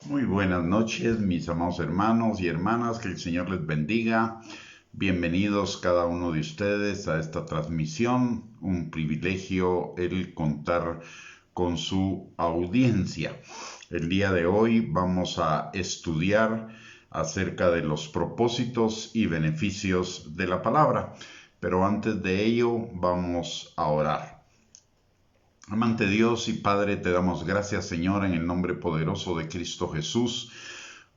Muy buenas noches, mis amados hermanos y hermanas, que el Señor les bendiga. Bienvenidos cada uno de ustedes a esta transmisión. Un privilegio el contar con su audiencia. El día de hoy vamos a estudiar acerca de los propósitos y beneficios de la palabra. Pero antes de ello vamos a orar. Amante Dios y Padre, te damos gracias, Señor, en el nombre poderoso de Cristo Jesús,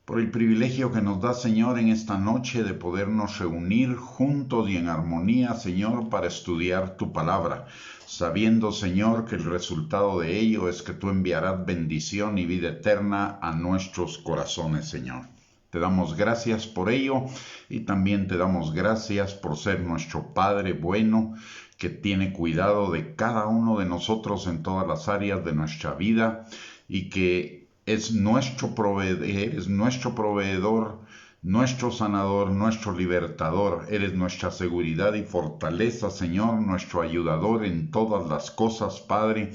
por el privilegio que nos da, Señor, en esta noche de podernos reunir juntos y en armonía, Señor, para estudiar tu palabra, sabiendo, Señor, que el resultado de ello es que tú enviarás bendición y vida eterna a nuestros corazones, Señor. Te damos gracias por ello y también te damos gracias por ser nuestro Padre bueno, que tiene cuidado de cada uno de nosotros en todas las áreas de nuestra vida y que es nuestro proveedor, nuestro sanador, nuestro libertador. Eres nuestra seguridad y fortaleza, Señor, nuestro ayudador en todas las cosas, Padre.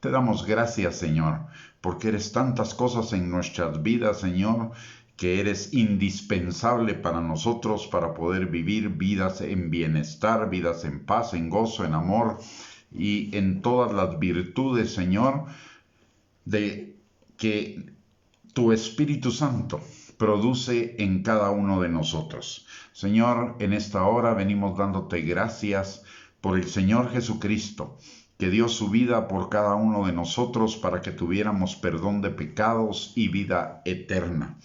Te damos gracias, Señor, porque eres tantas cosas en nuestras vidas, Señor, que eres indispensable para nosotros para poder vivir vidas en bienestar, vidas en paz, en gozo, en amor y en todas las virtudes, Señor, de que tu Espíritu Santo produce en cada uno de nosotros. Señor, en esta hora venimos dándote gracias por el Señor Jesucristo, que dio su vida por cada uno de nosotros para que tuviéramos perdón de pecados y vida eterna.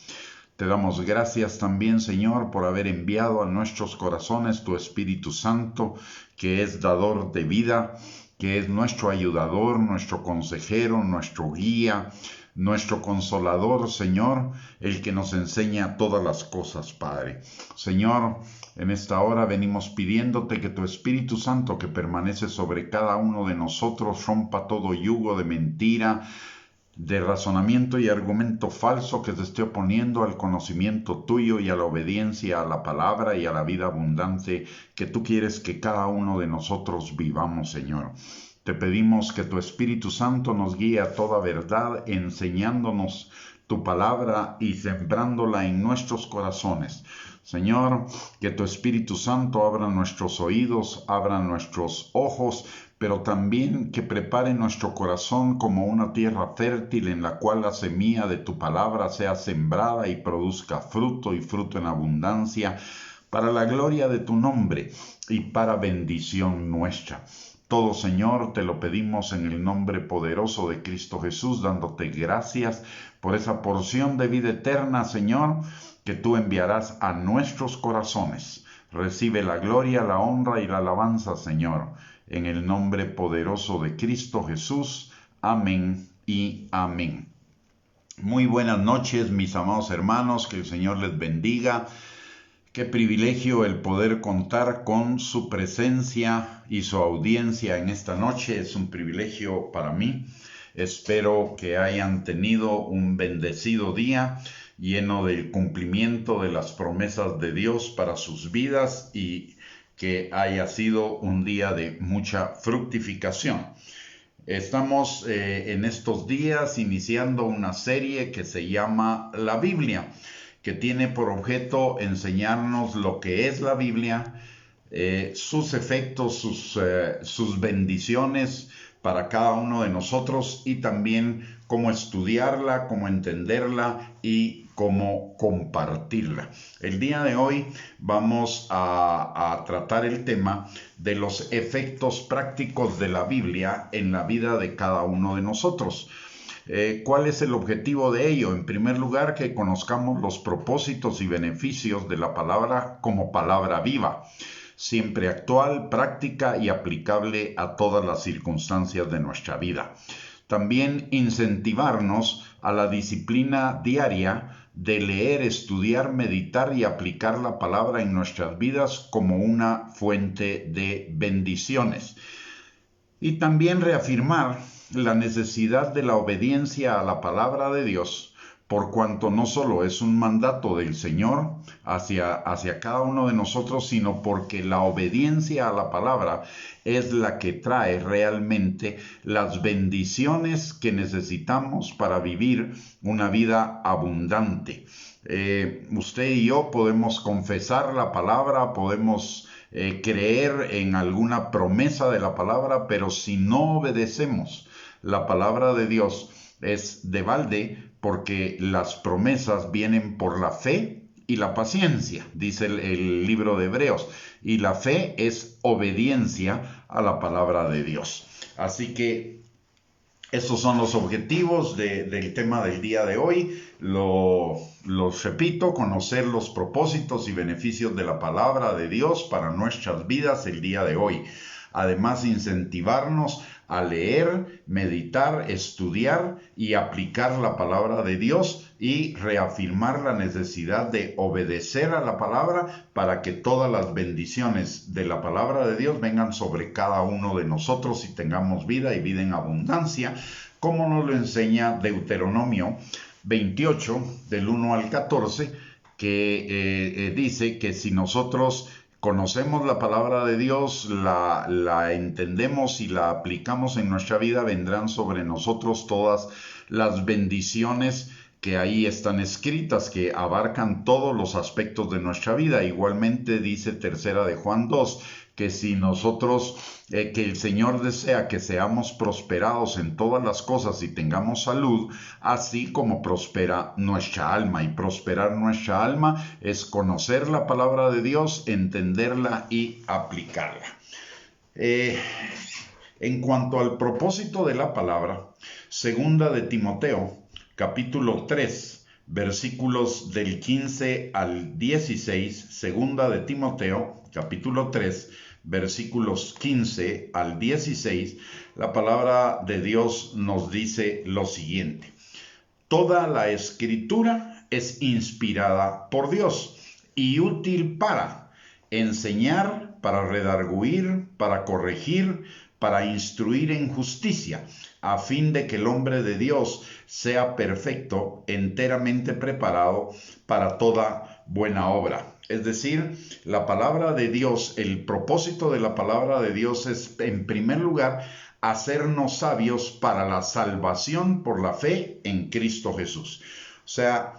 Te damos gracias también, Señor, por haber enviado a nuestros corazones tu Espíritu Santo, que es dador de vida, que es nuestro ayudador, nuestro consejero, nuestro guía, nuestro consolador, Señor, el que nos enseña todas las cosas, Padre. Señor, en esta hora venimos pidiéndote que tu Espíritu Santo, que permanece sobre cada uno de nosotros, rompa todo yugo de mentira, de razonamiento y argumento falso que se esté oponiendo al conocimiento tuyo y a la obediencia a la palabra y a la vida abundante que tú quieres que cada uno de nosotros vivamos, Señor. Te pedimos que tu Espíritu Santo nos guíe a toda verdad, enseñándonos tu palabra y sembrándola en nuestros corazones. Señor, que tu Espíritu Santo abra nuestros oídos, abra nuestros ojos, pero también que prepare nuestro corazón como una tierra fértil en la cual la semilla de tu palabra sea sembrada y produzca fruto y fruto en abundancia, para la gloria de tu nombre y para bendición nuestra. Todo, Señor, te lo pedimos en el nombre poderoso de Cristo Jesús, dándote gracias por esa porción de vida eterna, Señor, que tú enviarás a nuestros corazones. Recibe la gloria, la honra y la alabanza, Señor, en el nombre poderoso de Cristo Jesús. Amén y amén. Muy buenas noches, mis amados hermanos, que el Señor les bendiga. Qué privilegio el poder contar con su presencia y su audiencia en esta noche. Es un privilegio para mí. Espero que hayan tenido un bendecido día lleno del cumplimiento de las promesas de Dios para sus vidas y que haya sido un día de mucha fructificación. Estamos en estos días iniciando una serie que se llama La Biblia, que tiene por objeto enseñarnos lo que es la Biblia, sus efectos, sus bendiciones para cada uno de nosotros y también cómo estudiarla, cómo entenderla y cómo compartirla. El día de hoy vamos a tratar el tema de los efectos prácticos de la Biblia en la vida de cada uno de nosotros. ¿Cuál es el objetivo de ello? En primer lugar, que conozcamos los propósitos y beneficios de la palabra como palabra viva, siempre actual, práctica y aplicable a todas las circunstancias de nuestra vida. También incentivarnos a la disciplina diaria de leer, estudiar, meditar y aplicar la palabra en nuestras vidas como una fuente de bendiciones. Y también reafirmar la necesidad de la obediencia a la palabra de Dios por cuanto no solo es un mandato del Señor hacia cada uno de nosotros, sino porque la obediencia a la palabra es la que trae realmente las bendiciones que necesitamos para vivir una vida abundante. Usted y yo podemos confesar la palabra, podemos creer en alguna promesa de la palabra, pero si no obedecemos la palabra de Dios es de balde, porque las promesas vienen por la fe y la paciencia, dice el libro de Hebreos, y la fe es obediencia a la palabra de Dios. Así que estos son los objetivos del tema del día de hoy. Los repito, conocer los propósitos y beneficios de la palabra de Dios para nuestras vidas el día de hoy. Además, incentivarnos a leer, meditar, estudiar y aplicar la palabra de Dios y reafirmar la necesidad de obedecer a la palabra para que todas las bendiciones de la palabra de Dios vengan sobre cada uno de nosotros y tengamos vida y vida en abundancia, como nos lo enseña Deuteronomio 28, del 1 al 14, que dice que si nosotros conocemos la palabra de Dios, la entendemos y la aplicamos en nuestra vida, vendrán sobre nosotros todas las bendiciones que ahí están escritas, que abarcan todos los aspectos de nuestra vida. Igualmente dice tercera de Juan 2, que si nosotros, que el Señor desea que seamos prosperados en todas las cosas y tengamos salud, así como prospera nuestra alma. Y prosperar nuestra alma es conocer la palabra de Dios, entenderla y aplicarla. En cuanto al propósito de la palabra, segunda de Timoteo, capítulo 3, versículos del 15 al 16, segunda de Timoteo, capítulo 3, versículos 15 al 16, la palabra de Dios nos dice lo siguiente: toda la escritura es inspirada por Dios y útil para enseñar, para redarguir, para corregir, para instruir en justicia, a fin de que el hombre de Dios sea perfecto, enteramente preparado para toda buena obra. Es decir, la palabra de Dios, el propósito de la palabra de Dios es, en primer lugar, hacernos sabios para la salvación por la fe en Cristo Jesús. O sea,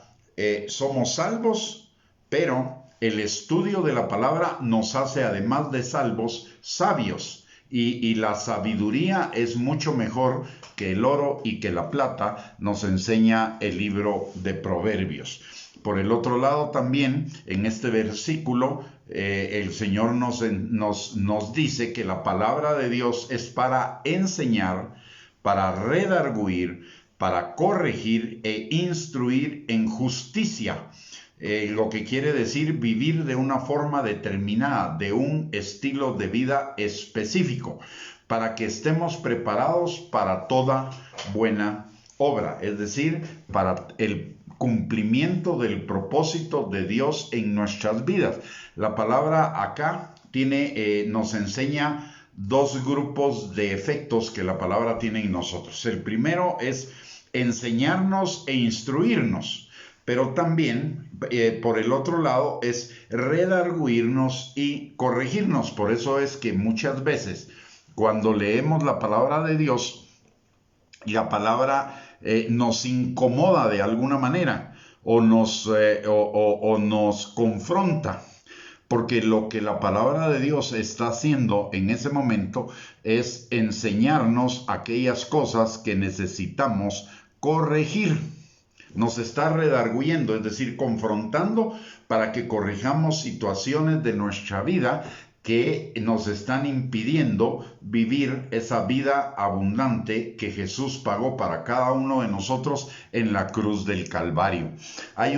somos salvos, pero el estudio de la palabra nos hace, además de salvos, sabios. Y la sabiduría es mucho mejor que el oro y que la plata, nos enseña el libro de Proverbios. Por el otro lado también, en este versículo, el Señor nos dice que la palabra de Dios es para enseñar, para redarguir, para corregir e instruir en justicia. Lo que quiere decir vivir de una forma determinada, de un estilo de vida específico, para que estemos preparados para toda buena obra, es decir, para el cumplimiento del propósito de Dios en nuestras vidas. La palabra acá nos enseña dos grupos de efectos que la palabra tiene en nosotros. El primero es enseñarnos e instruirnos, pero también, por el otro lado, es redarguirnos y corregirnos. Por eso es que muchas veces, cuando leemos la palabra de Dios, la palabra nos incomoda de alguna manera o nos confronta, porque lo que la palabra de Dios está haciendo en ese momento es enseñarnos aquellas cosas que necesitamos corregir. Nos está redarguyendo, es decir, confrontando para que corrijamos situaciones de nuestra vida que nos están impidiendo vivir esa vida abundante que Jesús pagó para cada uno de nosotros en la cruz del Calvario. Hay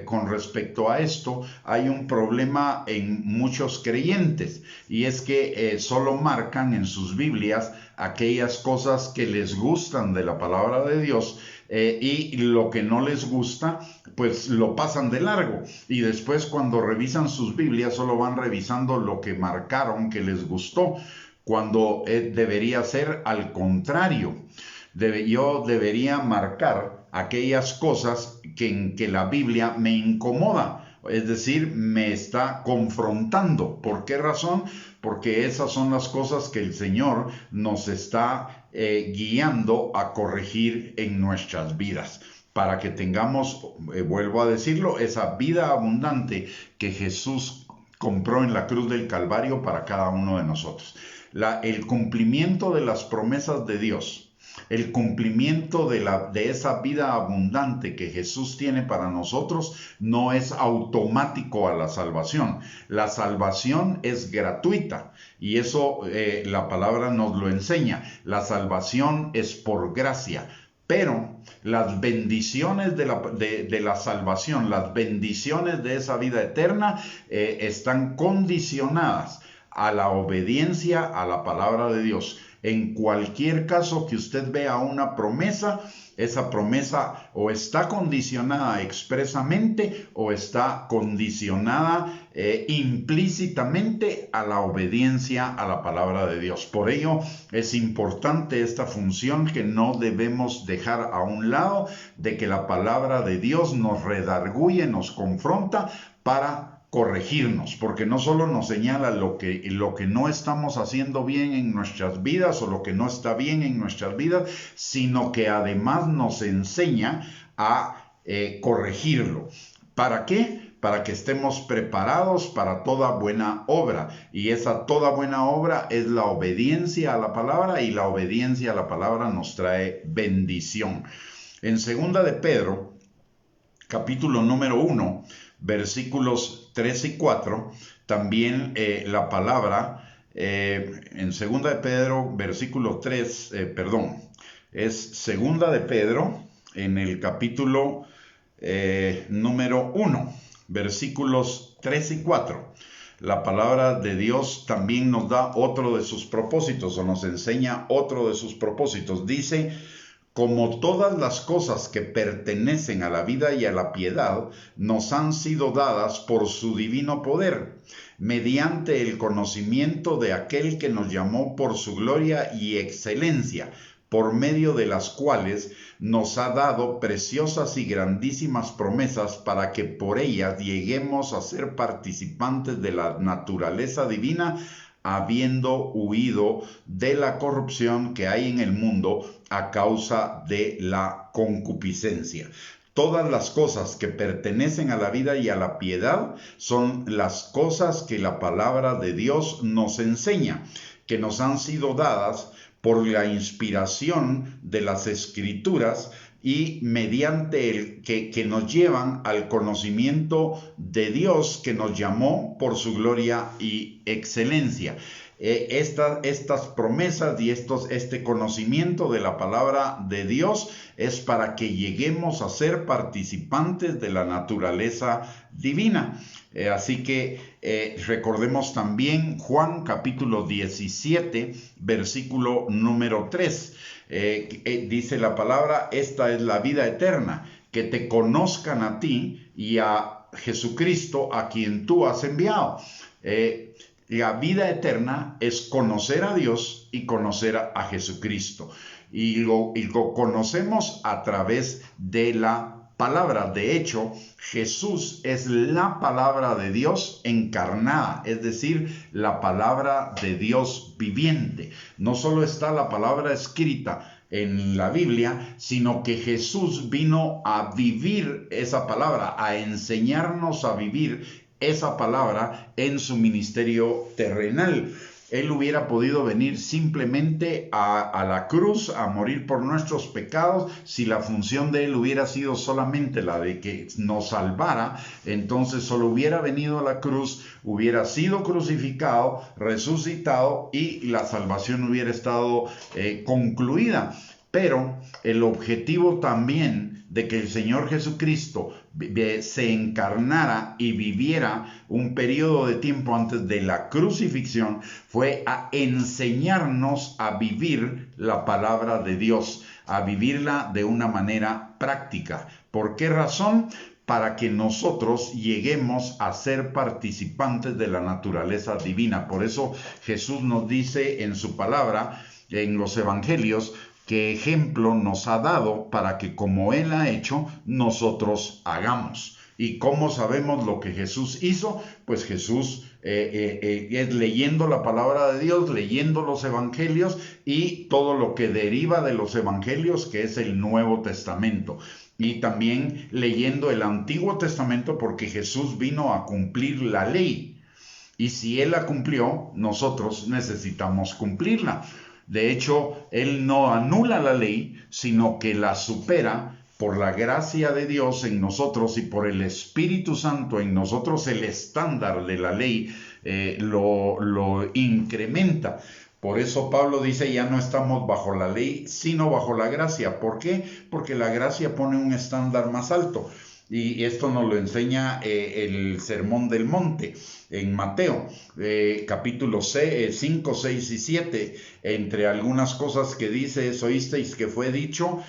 con respecto a esto, hay un problema en muchos creyentes, y es que solo marcan en sus Biblias aquellas cosas que les gustan de la palabra de Dios, y lo que no les gusta, pues lo pasan de largo, y después cuando revisan sus Biblias solo van revisando lo que marcaron que les gustó, cuando debería ser al contrario. Yo debería marcar aquellas cosas en que la Biblia me incomoda. Es decir, me está confrontando. ¿Por qué razón? Porque esas son las cosas que el Señor nos está guiando a corregir en nuestras vidas, para que tengamos, vuelvo a decirlo, esa vida abundante que Jesús compró en la cruz del Calvario para cada uno de nosotros. El cumplimiento de las promesas de Dios, el cumplimiento de esa vida abundante que Jesús tiene para nosotros, no es automático a la salvación. La salvación es gratuita y eso la palabra nos lo enseña. La salvación es por gracia. Pero las bendiciones de la salvación, las bendiciones de esa vida eterna están condicionadas a la obediencia a la palabra de Dios. En cualquier caso que usted vea una promesa, esa promesa o está condicionada expresamente o está condicionada implícitamente a la obediencia a la palabra de Dios. Por ello es importante esta función que no debemos dejar a un lado, de que la palabra de Dios nos redarguye, nos confronta para corregirnos, porque no solo nos señala lo que no estamos haciendo bien en nuestras vidas o lo que no está bien en nuestras vidas, sino que además nos enseña a corregirlo. ¿Para qué? Para que estemos preparados para toda buena obra. Y esa toda buena obra es la obediencia a la palabra, y la obediencia a la palabra nos trae bendición. En 2 de Pedro, capítulo número 1, versículos 3 y 4, también la palabra, en 2 de Pedro, versículo 3, es 2 de Pedro, en el capítulo número 1, versículos 3 y 4. La palabra de Dios también nos da otro de sus propósitos, o nos enseña otro de sus propósitos. Dice: como todas las cosas que pertenecen a la vida y a la piedad nos han sido dadas por su divino poder, mediante el conocimiento de aquel que nos llamó por su gloria y excelencia, por medio de las cuales nos ha dado preciosas y grandísimas promesas, para que por ellas lleguemos a ser participantes de la naturaleza divina, habiendo huido de la corrupción que hay en el mundo a causa de la concupiscencia. Todas las cosas que pertenecen a la vida y a la piedad son las cosas que la palabra de Dios nos enseña, que nos han sido dadas por la inspiración de las Escrituras y mediante el que nos llevan al conocimiento de Dios, que nos llamó por su gloria y excelencia. Estas promesas y este conocimiento de la palabra de Dios es para que lleguemos a ser participantes de la naturaleza divina. Así que recordemos también Juan capítulo 17, versículo número 3. Dice la palabra: esta es la vida eterna, que te conozcan a ti y a Jesucristo, a quien tú has enviado. La vida eterna es conocer a Dios y conocer a Jesucristo. Y lo conocemos a través de la palabra. De hecho, Jesús es la palabra de Dios encarnada, es decir, la palabra de Dios viviente. No solo está la palabra escrita en la Biblia, sino que Jesús vino a vivir esa palabra, a enseñarnos a vivir esa palabra en su ministerio terrenal. Él hubiera podido venir simplemente a la cruz a morir por nuestros pecados. Si la función de él hubiera sido solamente la de que nos salvara, entonces solo hubiera venido a la cruz, hubiera sido crucificado, resucitado y la salvación hubiera estado concluida. Pero el objetivo también de que el Señor Jesucristo se encarnara y viviera un periodo de tiempo antes de la crucifixión fue a enseñarnos a vivir la palabra de Dios, a vivirla de una manera práctica. ¿Por qué razón? Para que nosotros lleguemos a ser participantes de la naturaleza divina. Por eso Jesús nos dice en su palabra, en los evangelios, qué ejemplo nos ha dado para que como Él ha hecho, nosotros hagamos. ¿Y cómo sabemos lo que Jesús hizo? Pues Jesús es leyendo la palabra de Dios, leyendo los evangelios y todo lo que deriva de los evangelios, que es el Nuevo Testamento. Y también leyendo el Antiguo Testamento, porque Jesús vino a cumplir la ley. Y si Él la cumplió, nosotros necesitamos cumplirla. De hecho, Él no anula la ley, sino que la supera por la gracia de Dios en nosotros y por el Espíritu Santo en nosotros. El estándar de la ley lo incrementa. Por eso Pablo dice, ya no estamos bajo la ley, sino bajo la gracia. ¿Por qué? Porque la gracia pone un estándar más alto. Y esto nos lo enseña el Sermón del Monte en Mateo, capítulo 5, 6 y 7. Entre algunas cosas que dice, oísteis que fue dicho,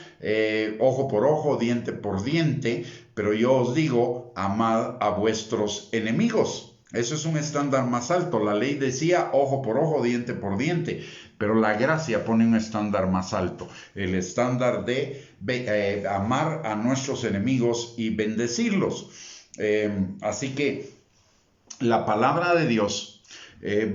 ojo por ojo, diente por diente, pero yo os digo, amad a vuestros enemigos. Eso es un estándar más alto. La ley decía ojo por ojo, diente por diente, pero la gracia pone un estándar más alto. El estándar de amar a nuestros enemigos y bendecirlos. Así que la palabra de Dios,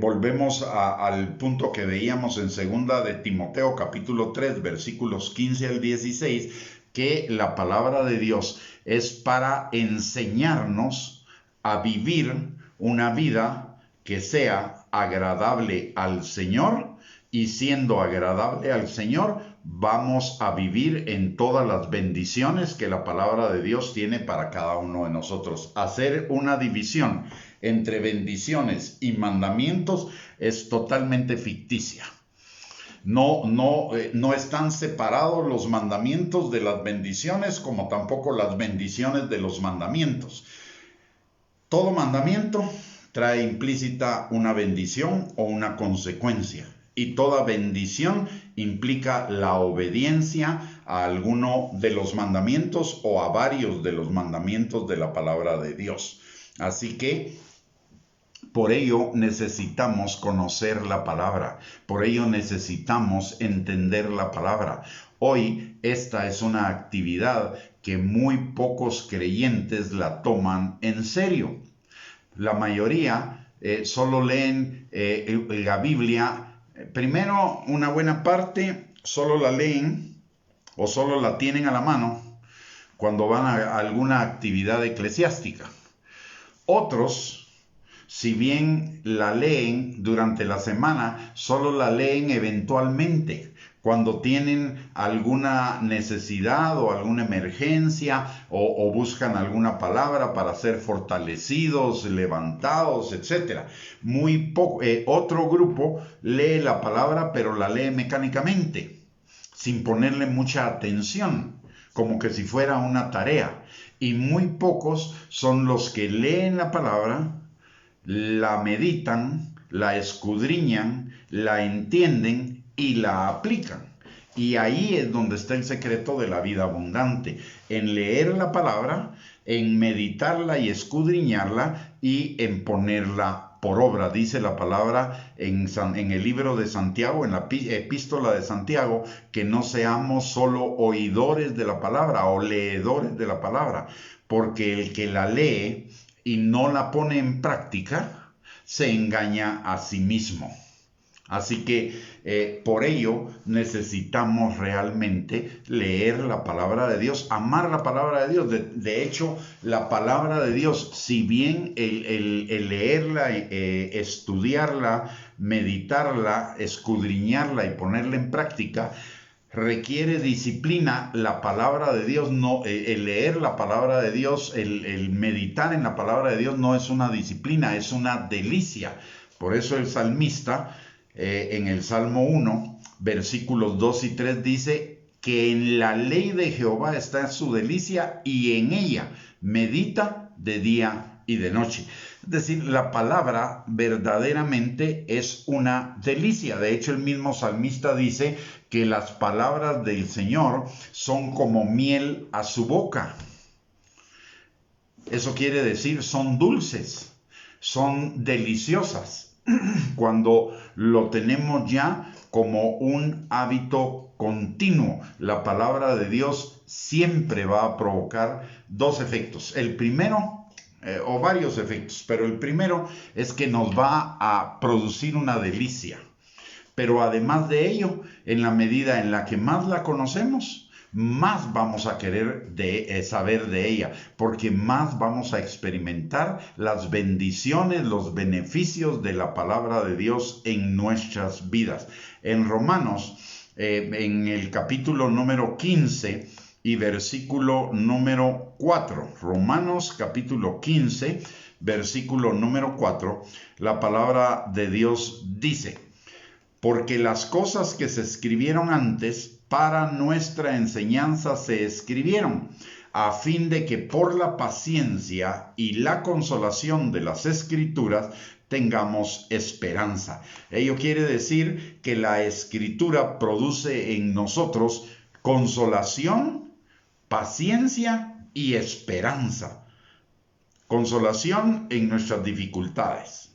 volvemos al punto que veíamos en 2 de Timoteo capítulo 3 versículos 15 al 16, que la palabra de Dios es para enseñarnos a vivir una vida que sea agradable al Señor, y siendo agradable al Señor, vamos a vivir en todas las bendiciones que la palabra de Dios tiene para cada uno de nosotros. Hacer una división entre bendiciones y mandamientos es totalmente ficticia. No están separados los mandamientos de las bendiciones, como tampoco las bendiciones de los mandamientos. Todo mandamiento trae implícita una bendición o una consecuencia, y toda bendición implica la obediencia a alguno de los mandamientos o a varios de los mandamientos de la palabra de Dios. Así que por ello necesitamos conocer la palabra, por ello necesitamos entender la palabra. Hoy esta es una actividad que muy pocos creyentes la toman en serio. La mayoría solo leen la Biblia. Primero, una buena parte solo la leen o solo la tienen a la mano cuando van a alguna actividad eclesiástica. Otros, si bien la leen durante la semana, solo la leen eventualmente, cuando tienen alguna necesidad o alguna emergencia o buscan alguna palabra para ser fortalecidos, levantados, etc. Otro grupo lee la palabra, pero la lee mecánicamente, sin ponerle mucha atención, como que si fuera una tarea. Y muy pocos son los que leen la palabra, la meditan, la escudriñan, la entienden y la aplican. Y ahí es donde está el secreto de la vida abundante, en leer la palabra, en meditarla y escudriñarla y en ponerla por obra. Dice la palabra en el libro de Santiago, en la epístola de Santiago, que no seamos solo oidores de la palabra o leedores de la palabra, porque el que la lee y no la pone en práctica, se engaña a sí mismo. Así que por ello necesitamos realmente leer la palabra de Dios, amar la palabra de Dios. De hecho, la palabra de Dios, si bien el leerla, estudiarla, meditarla, escudriñarla y ponerla en práctica, requiere disciplina. La palabra de Dios, el leer la palabra de Dios, el meditar en la palabra de Dios no es una disciplina, es una delicia. Por eso el salmista en el Salmo 1, versículos 2 y 3 dice que en la ley de Jehová está su delicia y en ella medita de día y de noche. Es decir, la palabra verdaderamente es una delicia. De hecho, el mismo salmista dice que las palabras del Señor son como miel a su boca. Eso quiere decir, son dulces, son deliciosas, cuando lo tenemos ya como un hábito continuo. La palabra de Dios siempre va a provocar dos efectos. El primero, o varios efectos, pero el primero es que nos va a producir una delicia. Pero además de ello, en la medida en la que más la conocemos, más vamos a querer saber de ella, porque más vamos a experimentar las bendiciones, los beneficios de la palabra de Dios en nuestras vidas. En Romanos, en el capítulo número 15 y versículo número 4, Romanos capítulo 15, versículo número 4, la palabra de Dios dice: porque las cosas que se escribieron antes para nuestra enseñanza se escribieron, a fin de que por la paciencia y la consolación de las Escrituras tengamos esperanza. Ello quiere decir que la Escritura produce en nosotros consolación, paciencia y esperanza. Consolación en nuestras dificultades,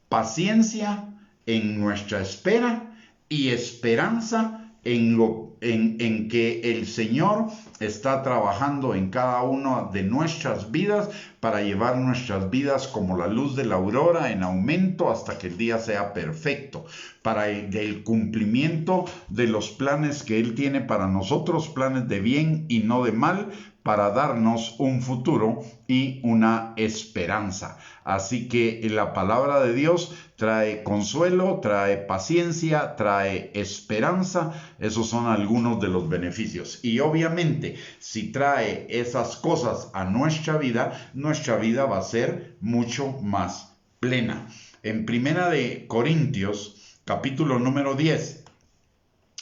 paciencia en nuestra espera y esperanza en que el Señor está trabajando en cada una de nuestras vidas para llevar nuestras vidas como la luz de la aurora en aumento hasta que el día sea perfecto, para el cumplimiento de los planes que Él tiene para nosotros, planes de bien y no de mal, para darnos un futuro y una esperanza. Así que la palabra de Dios trae consuelo, trae paciencia, trae esperanza. Esos son algunos de los beneficios. Y obviamente, si trae esas cosas a nuestra vida va a ser mucho más plena. En Primera de Corintios, capítulo número 10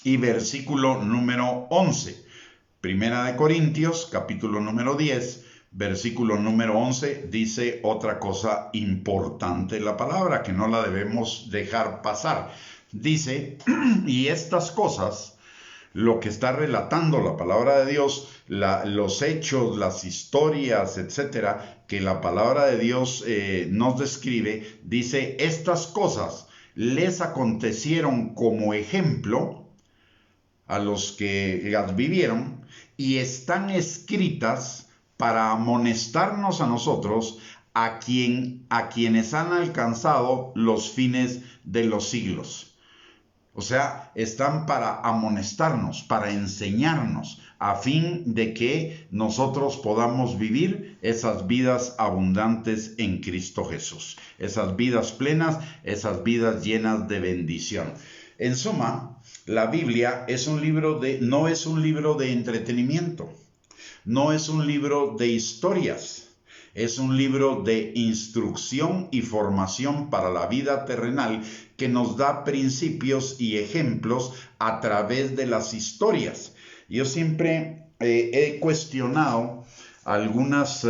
y versículo número 11. Primera de Corintios, capítulo número 10, versículo número 11, dice otra cosa importante la palabra, que no la debemos dejar pasar. Dice, y estas cosas, lo que está relatando la palabra de Dios, los hechos, las historias, etcétera, que la palabra de Dios nos describe, dice, estas cosas les acontecieron como ejemplo a los que las vivieron, y están escritas para amonestarnos a nosotros, a quienes han alcanzado los fines de los siglos. O sea, están para amonestarnos, para enseñarnos, a fin de que nosotros podamos vivir esas vidas abundantes en Cristo Jesús. Esas vidas plenas, esas vidas llenas de bendición. En suma, la Biblia no es un libro de entretenimiento, no es un libro de historias, es un libro de instrucción y formación para la vida terrenal que nos da principios y ejemplos a través de las historias. Yo siempre he cuestionado algunas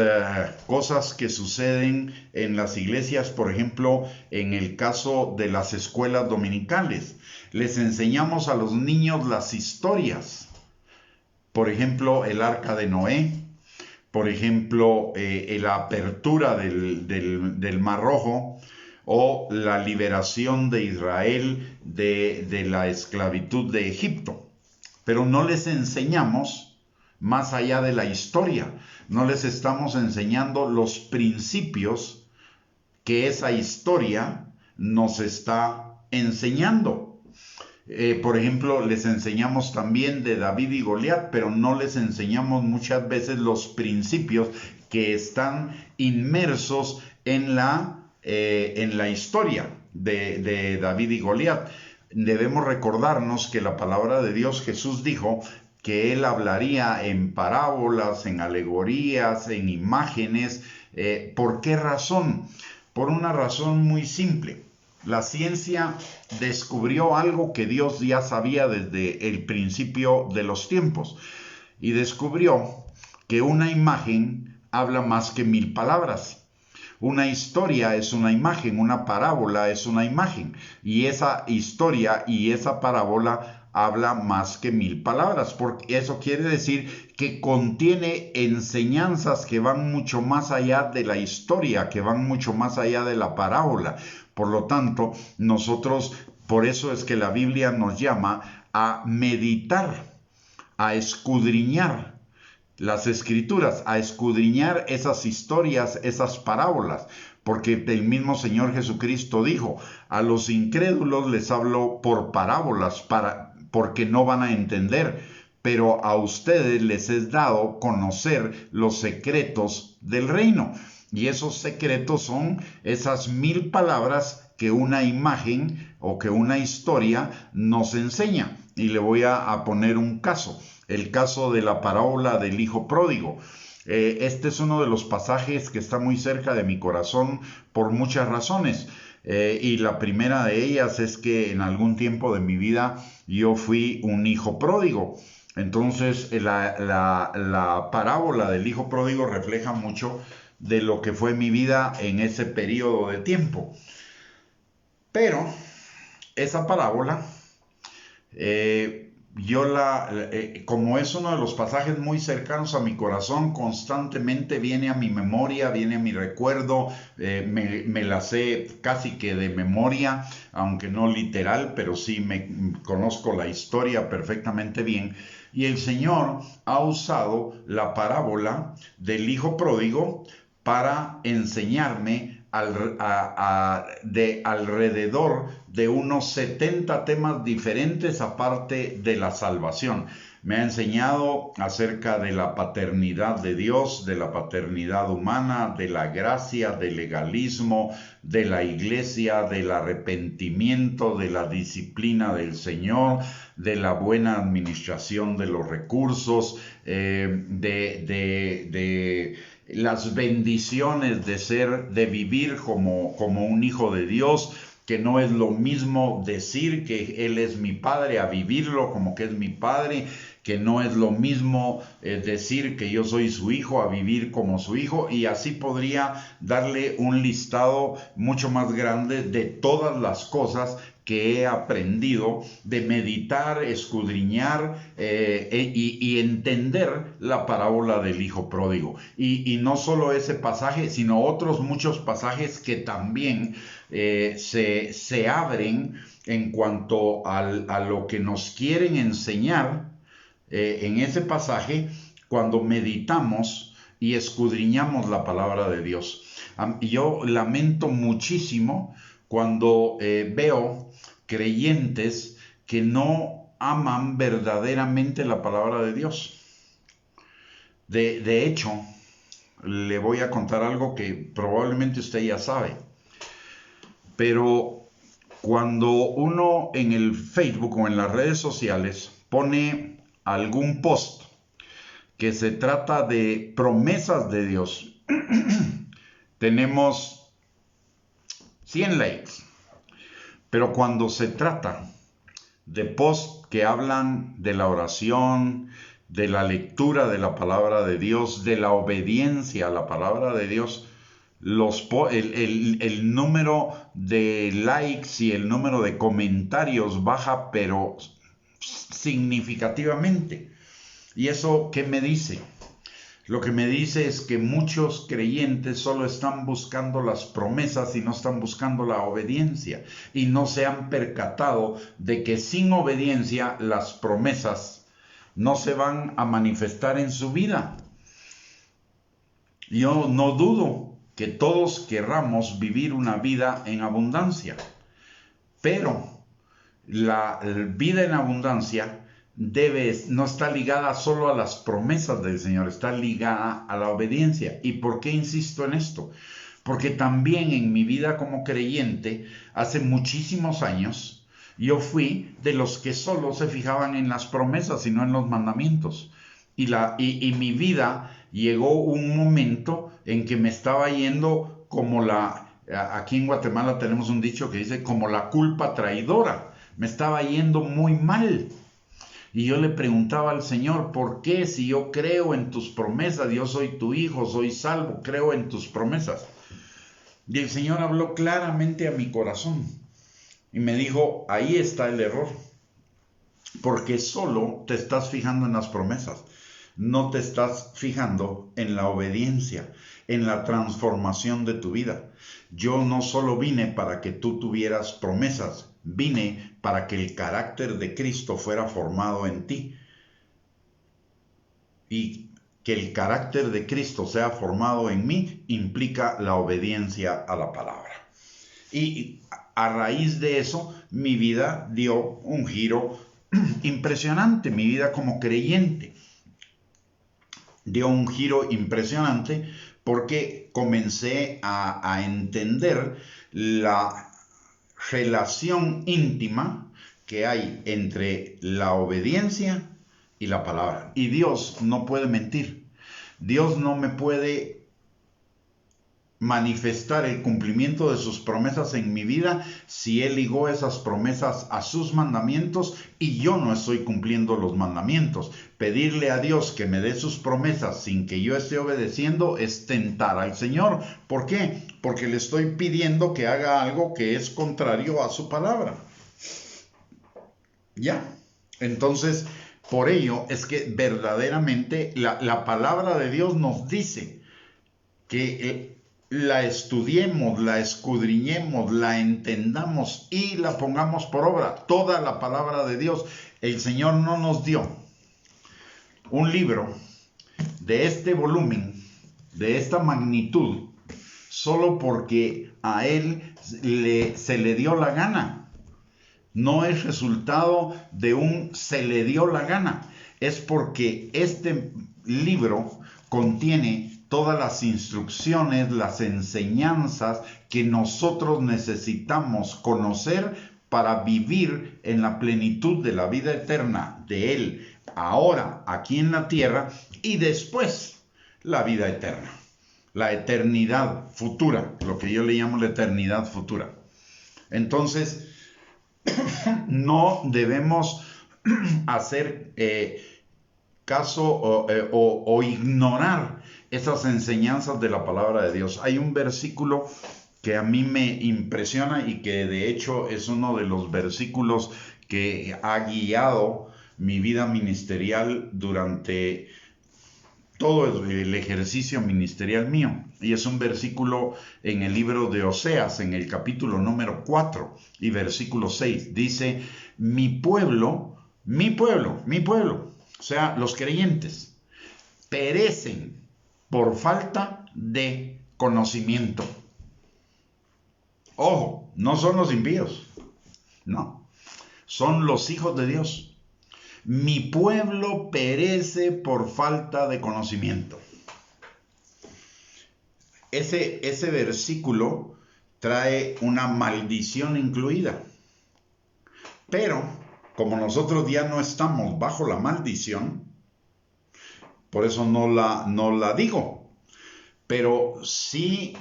cosas que suceden en las iglesias, por ejemplo, en el caso de las escuelas dominicales. Les enseñamos a los niños las historias. Por ejemplo, el arca de Noé. Por ejemplo, la apertura del Mar Rojo. O la liberación de Israel de la esclavitud de Egipto. Pero no les enseñamos más allá de la historia. No les estamos enseñando los principios que esa historia nos está enseñando. Por ejemplo, les enseñamos también de David y Goliat, pero no les enseñamos muchas veces los principios que están inmersos en la historia de David y Goliat. Debemos recordarnos que la palabra de Dios, Jesús dijo que Él hablaría en parábolas, en alegorías, en imágenes. ¿Por qué razón? Por una razón muy simple. La ciencia descubrió algo que Dios ya sabía desde el principio de los tiempos, y descubrió que una imagen habla más que 1000 palabras. Una historia es una imagen, una parábola es una imagen, y esa historia y esa parábola habla más que 1000 palabras, porque eso quiere decir que contiene enseñanzas que van mucho más allá de la historia, que van mucho más allá de la parábola. Por lo tanto, nosotros, por eso es que la Biblia nos llama a meditar, a escudriñar las escrituras, a escudriñar esas historias, esas parábolas, porque el mismo Señor Jesucristo dijo, a los incrédulos les hablo por parábolas, porque no van a entender, pero a ustedes les es dado conocer los secretos del reino. Y esos secretos son esas 1000 palabras que una imagen o que una historia nos enseña. Y le voy a poner un caso, el caso de la parábola del hijo pródigo. Este es uno de los pasajes que está muy cerca de mi corazón por muchas razones. Y la primera de ellas es que en algún tiempo de mi vida yo fui un hijo pródigo. Entonces la parábola del hijo pródigo refleja mucho de lo que fue mi vida en ese periodo de tiempo. Pero esa parábola, como es uno de los pasajes muy cercanos a mi corazón, constantemente viene a mi memoria, viene a mi recuerdo, me la sé casi que de memoria, aunque no literal, pero sí me conozco la historia perfectamente bien. Y el Señor ha usado la parábola del hijo pródigo para enseñarme de alrededor de unos 70 temas diferentes aparte de la salvación. Me ha enseñado acerca de la paternidad de Dios, de la paternidad humana, de la gracia, del legalismo, de la iglesia, del arrepentimiento, de la disciplina del Señor, de la buena administración de los recursos, de las bendiciones de vivir como un hijo de Dios, que no es lo mismo decir que Él es mi Padre a vivirlo como que es mi Padre, que no es lo mismo decir que yo soy su hijo a vivir como su hijo, y así podría darle un listado mucho más grande de todas las cosas que he aprendido de meditar, escudriñar y entender la parábola del hijo pródigo. Y no solo ese pasaje, sino otros muchos pasajes que también se abren en cuanto a lo que nos quieren enseñar en ese pasaje cuando meditamos y escudriñamos la palabra de Dios. Yo lamento muchísimo cuando veo creyentes que no aman verdaderamente la palabra de Dios. De hecho, le voy a contar algo que probablemente usted ya sabe, pero cuando uno en el Facebook o en las redes sociales pone algún post que se trata de promesas de Dios, tenemos 100 likes. Pero cuando se trata de posts que hablan de la oración, de la lectura de la palabra de Dios, de la obediencia a la palabra de Dios, el número de likes y el número de comentarios baja, pero significativamente. ¿Y eso qué me dice? Lo que me dice es que muchos creyentes solo están buscando las promesas y no están buscando la obediencia. Y no se han percatado de que sin obediencia las promesas no se van a manifestar en su vida. Yo no dudo que todos querramos vivir una vida en abundancia. Pero la vida en abundancia no está ligada solo a las promesas del Señor, está ligada a la obediencia. ¿Y por qué insisto en esto? Porque también en mi vida como creyente, hace muchísimos años, yo fui de los que solo se fijaban en las promesas y no en los mandamientos. Y mi vida llegó un momento en que me estaba yendo como aquí en Guatemala tenemos un dicho que dice como la culpa traidora. Me estaba yendo muy mal. Y yo le preguntaba al Señor, ¿por qué? Si yo creo en tus promesas, yo soy tu hijo, soy salvo, creo en tus promesas. Y el Señor habló claramente a mi corazón y me dijo, ahí está el error, porque solo te estás fijando en las promesas, no te estás fijando en la obediencia, en la transformación de tu vida. Yo no solo vine para que tú tuvieras promesas, vine para que el carácter de Cristo fuera formado en ti. Y que el carácter de Cristo sea formado en mí implica la obediencia a la palabra. Y a raíz de eso, mi vida dio un giro impresionante, mi vida como creyente dio un giro impresionante porque comencé a entender la relación íntima que hay entre la obediencia y la palabra. Y Dios no puede mentir. Dios no me puede manifestar el cumplimiento de sus promesas en mi vida si Él ligó esas promesas a sus mandamientos y yo no estoy cumpliendo los mandamientos. Pedirle a Dios que me dé sus promesas sin que yo esté obedeciendo es tentar al Señor. ¿Por qué? Porque le estoy pidiendo que haga algo que es contrario a su palabra. ¿Ya? Entonces, por ello es que verdaderamente la palabra de Dios nos dice que la estudiemos, la escudriñemos, la entendamos y la pongamos por obra. Toda la palabra de Dios. El Señor no nos dio un libro de este volumen, de esta magnitud, solo porque a Él se le dio la gana. No es resultado de un se le dio la gana. Es porque este libro contiene todas las instrucciones, las enseñanzas que nosotros necesitamos conocer para vivir en la plenitud de la vida eterna de Él, ahora aquí en la tierra y después la vida eterna, la eternidad futura, lo que yo le llamo la eternidad futura. Entonces, no debemos hacer caso o ignorar esas enseñanzas de la palabra de Dios. Hay un versículo que a mí me impresiona y que de hecho es uno de los versículos que ha guiado mi vida ministerial durante todo el ejercicio ministerial mío. Y es un versículo en el libro de Oseas, en el capítulo número 4 y versículo 6. Dice, mi pueblo, o sea, los creyentes, perecen por falta de conocimiento. Ojo, no son los impíos, no, son los hijos de Dios. Mi pueblo perece por falta de conocimiento. Ese versículo trae una maldición incluida. Pero, como nosotros ya no estamos bajo la maldición, por eso no la digo. Pero sí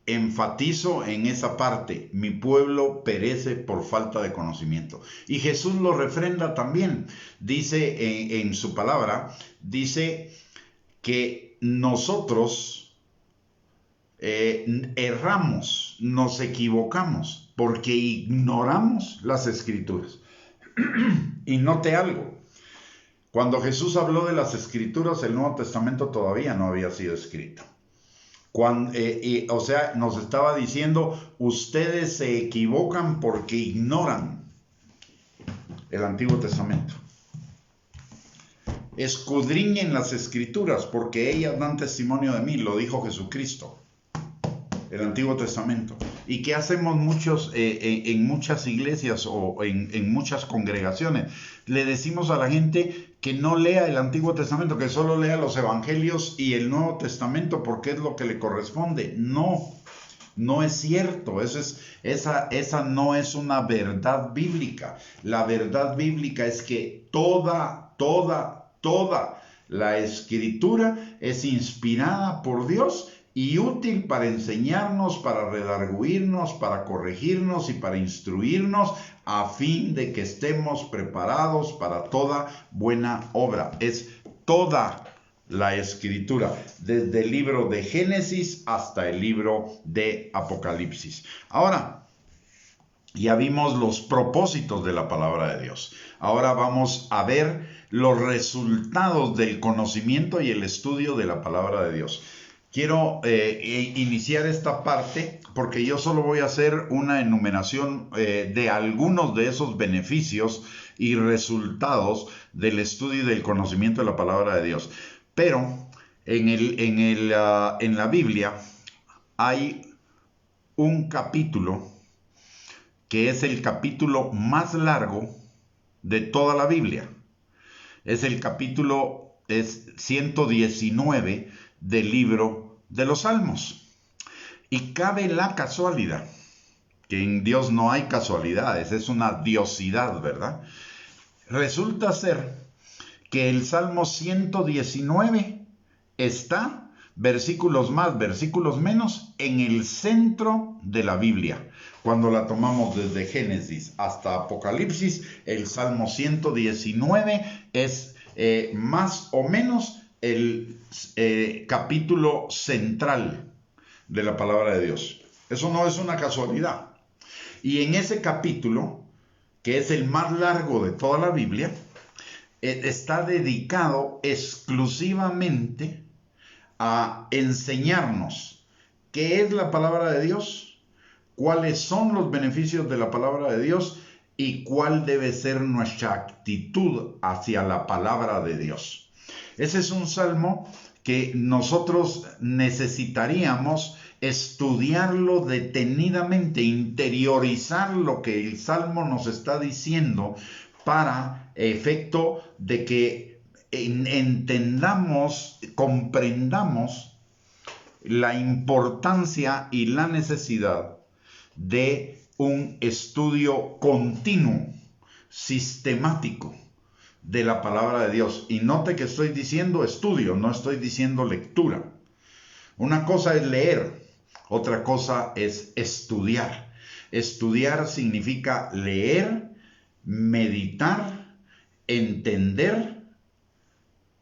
enfatizo en esa parte, mi pueblo perece por falta de conocimiento. Y Jesús lo refrenda también, dice en su palabra, dice que nosotros erramos, nos equivocamos, porque ignoramos las Escrituras. Y note algo, cuando Jesús habló de las Escrituras, el Nuevo Testamento todavía no había sido escrito. O sea, nos estaba diciendo, ustedes se equivocan porque ignoran el Antiguo Testamento. Escudriñen las Escrituras porque ellas dan testimonio de mí, lo dijo Jesucristo, el Antiguo Testamento. ¿Y qué hacemos muchos en muchas iglesias o en muchas congregaciones? Le decimos a la gente que no lea el Antiguo Testamento, que solo lea los Evangelios y el Nuevo Testamento porque es lo que le corresponde. No es cierto. Esa no es una verdad bíblica. La verdad bíblica es que toda la Escritura es inspirada por Dios y útil para enseñarnos, para redarguirnos, para corregirnos y para instruirnos, a fin de que estemos preparados para toda buena obra. Es toda la Escritura, desde el libro de Génesis hasta el libro de Apocalipsis. Ahora, ya vimos los propósitos de la palabra de Dios. Ahora vamos a ver los resultados del conocimiento y el estudio de la palabra de Dios. quiero iniciar esta parte porque yo solo voy a hacer una enumeración de algunos de esos beneficios y resultados del estudio y del conocimiento de la palabra de Dios. Pero en la Biblia hay un capítulo que es el capítulo más largo de toda la Biblia. Es el capítulo 119 del libro de los Salmos. Y cabe la casualidad, que en Dios no hay casualidades, es una diosidad, ¿verdad? Resulta ser que el Salmo 119 está, versículos más, versículos menos, en el centro de la Biblia. Cuando la tomamos desde Génesis hasta Apocalipsis, el Salmo 119 es más o menos el capítulo central de la palabra de Dios. Eso no es una casualidad. Y en ese capítulo, que es el más largo de toda la Biblia, está dedicado exclusivamente a enseñarnos qué es la palabra de Dios, cuáles son los beneficios de la palabra de Dios y cuál debe ser nuestra actitud hacia la palabra de Dios. Ese es un salmo que nosotros necesitaríamos estudiarlo detenidamente, interiorizar lo que el salmo nos está diciendo para efecto de que entendamos, comprendamos la importancia y la necesidad de un estudio continuo, sistemático de la palabra de Dios. Y note que estoy diciendo estudio, no estoy diciendo lectura. Una cosa es leer, otra cosa es estudiar. Estudiar significa leer, meditar, entender.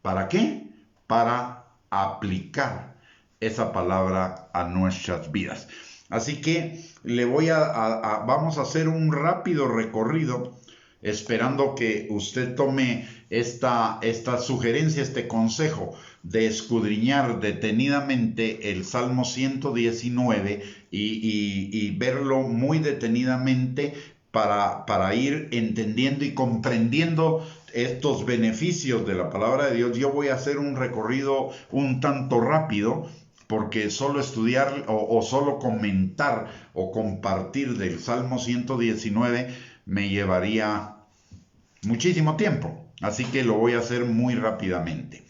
¿Para qué? Para aplicar esa palabra a nuestras vidas. Así que vamos a hacer un rápido recorrido, esperando que usted tome esta sugerencia, este consejo de escudriñar detenidamente el Salmo 119 y verlo muy detenidamente para ir entendiendo y comprendiendo estos beneficios de la palabra de Dios. Yo voy a hacer un recorrido un tanto rápido, porque solo estudiar o solo comentar o compartir del Salmo 119 me llevaría muchísimo tiempo. Así que lo voy a hacer muy rápidamente.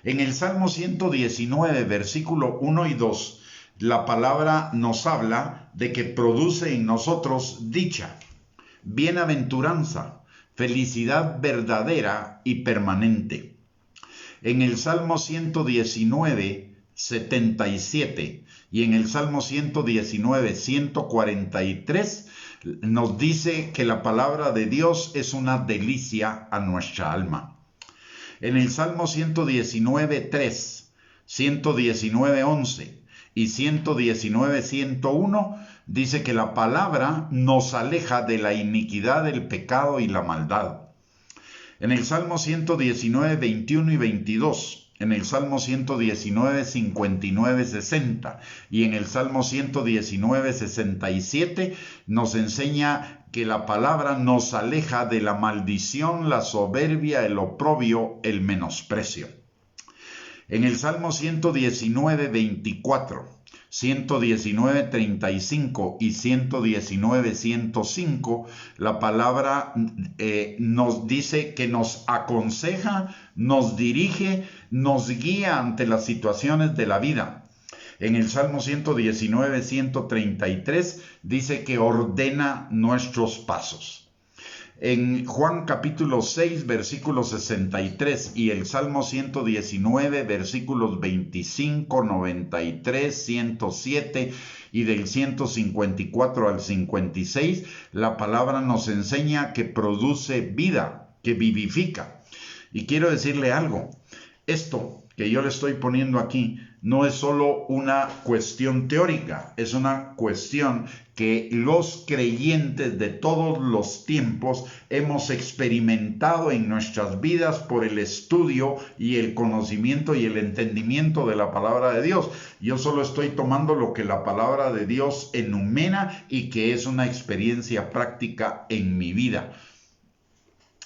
En el Salmo 119, versículo 1 y 2, la palabra nos habla de que produce en nosotros dicha, bienaventuranza, felicidad verdadera y permanente. En el Salmo 119, 77 y en el Salmo 119, 143 nos dice que la palabra de Dios es una delicia a nuestra alma. En el Salmo 119, 3, 119, 11 y 119, 101 dice que la palabra nos aleja de la iniquidad, del pecado y la maldad. En el Salmo 119, 21 y 22, en el Salmo 119, 59, 60 y en el Salmo 119, 67 nos enseña que la palabra nos aleja de la maldición, la soberbia, el oprobio, el menosprecio. En el Salmo 119, 24, 119, 35 y 119, 105, la palabra nos dice que nos aconseja, nos dirige, nos guía ante las situaciones de la vida. En el Salmo 119, 133 dice que ordena nuestros pasos. En Juan capítulo 6, versículo 63 y el Salmo 119, versículos 25, 93, 107 y del 154 al 56, la palabra nos enseña que produce vida, que vivifica. Y quiero decirle algo, esto que yo le estoy poniendo aquí no es solo una cuestión teórica, es una cuestión que los creyentes de todos los tiempos hemos experimentado en nuestras vidas por el estudio y el conocimiento y el entendimiento de la palabra de Dios. Yo solo estoy tomando lo que la palabra de Dios enumera y que es una experiencia práctica en mi vida.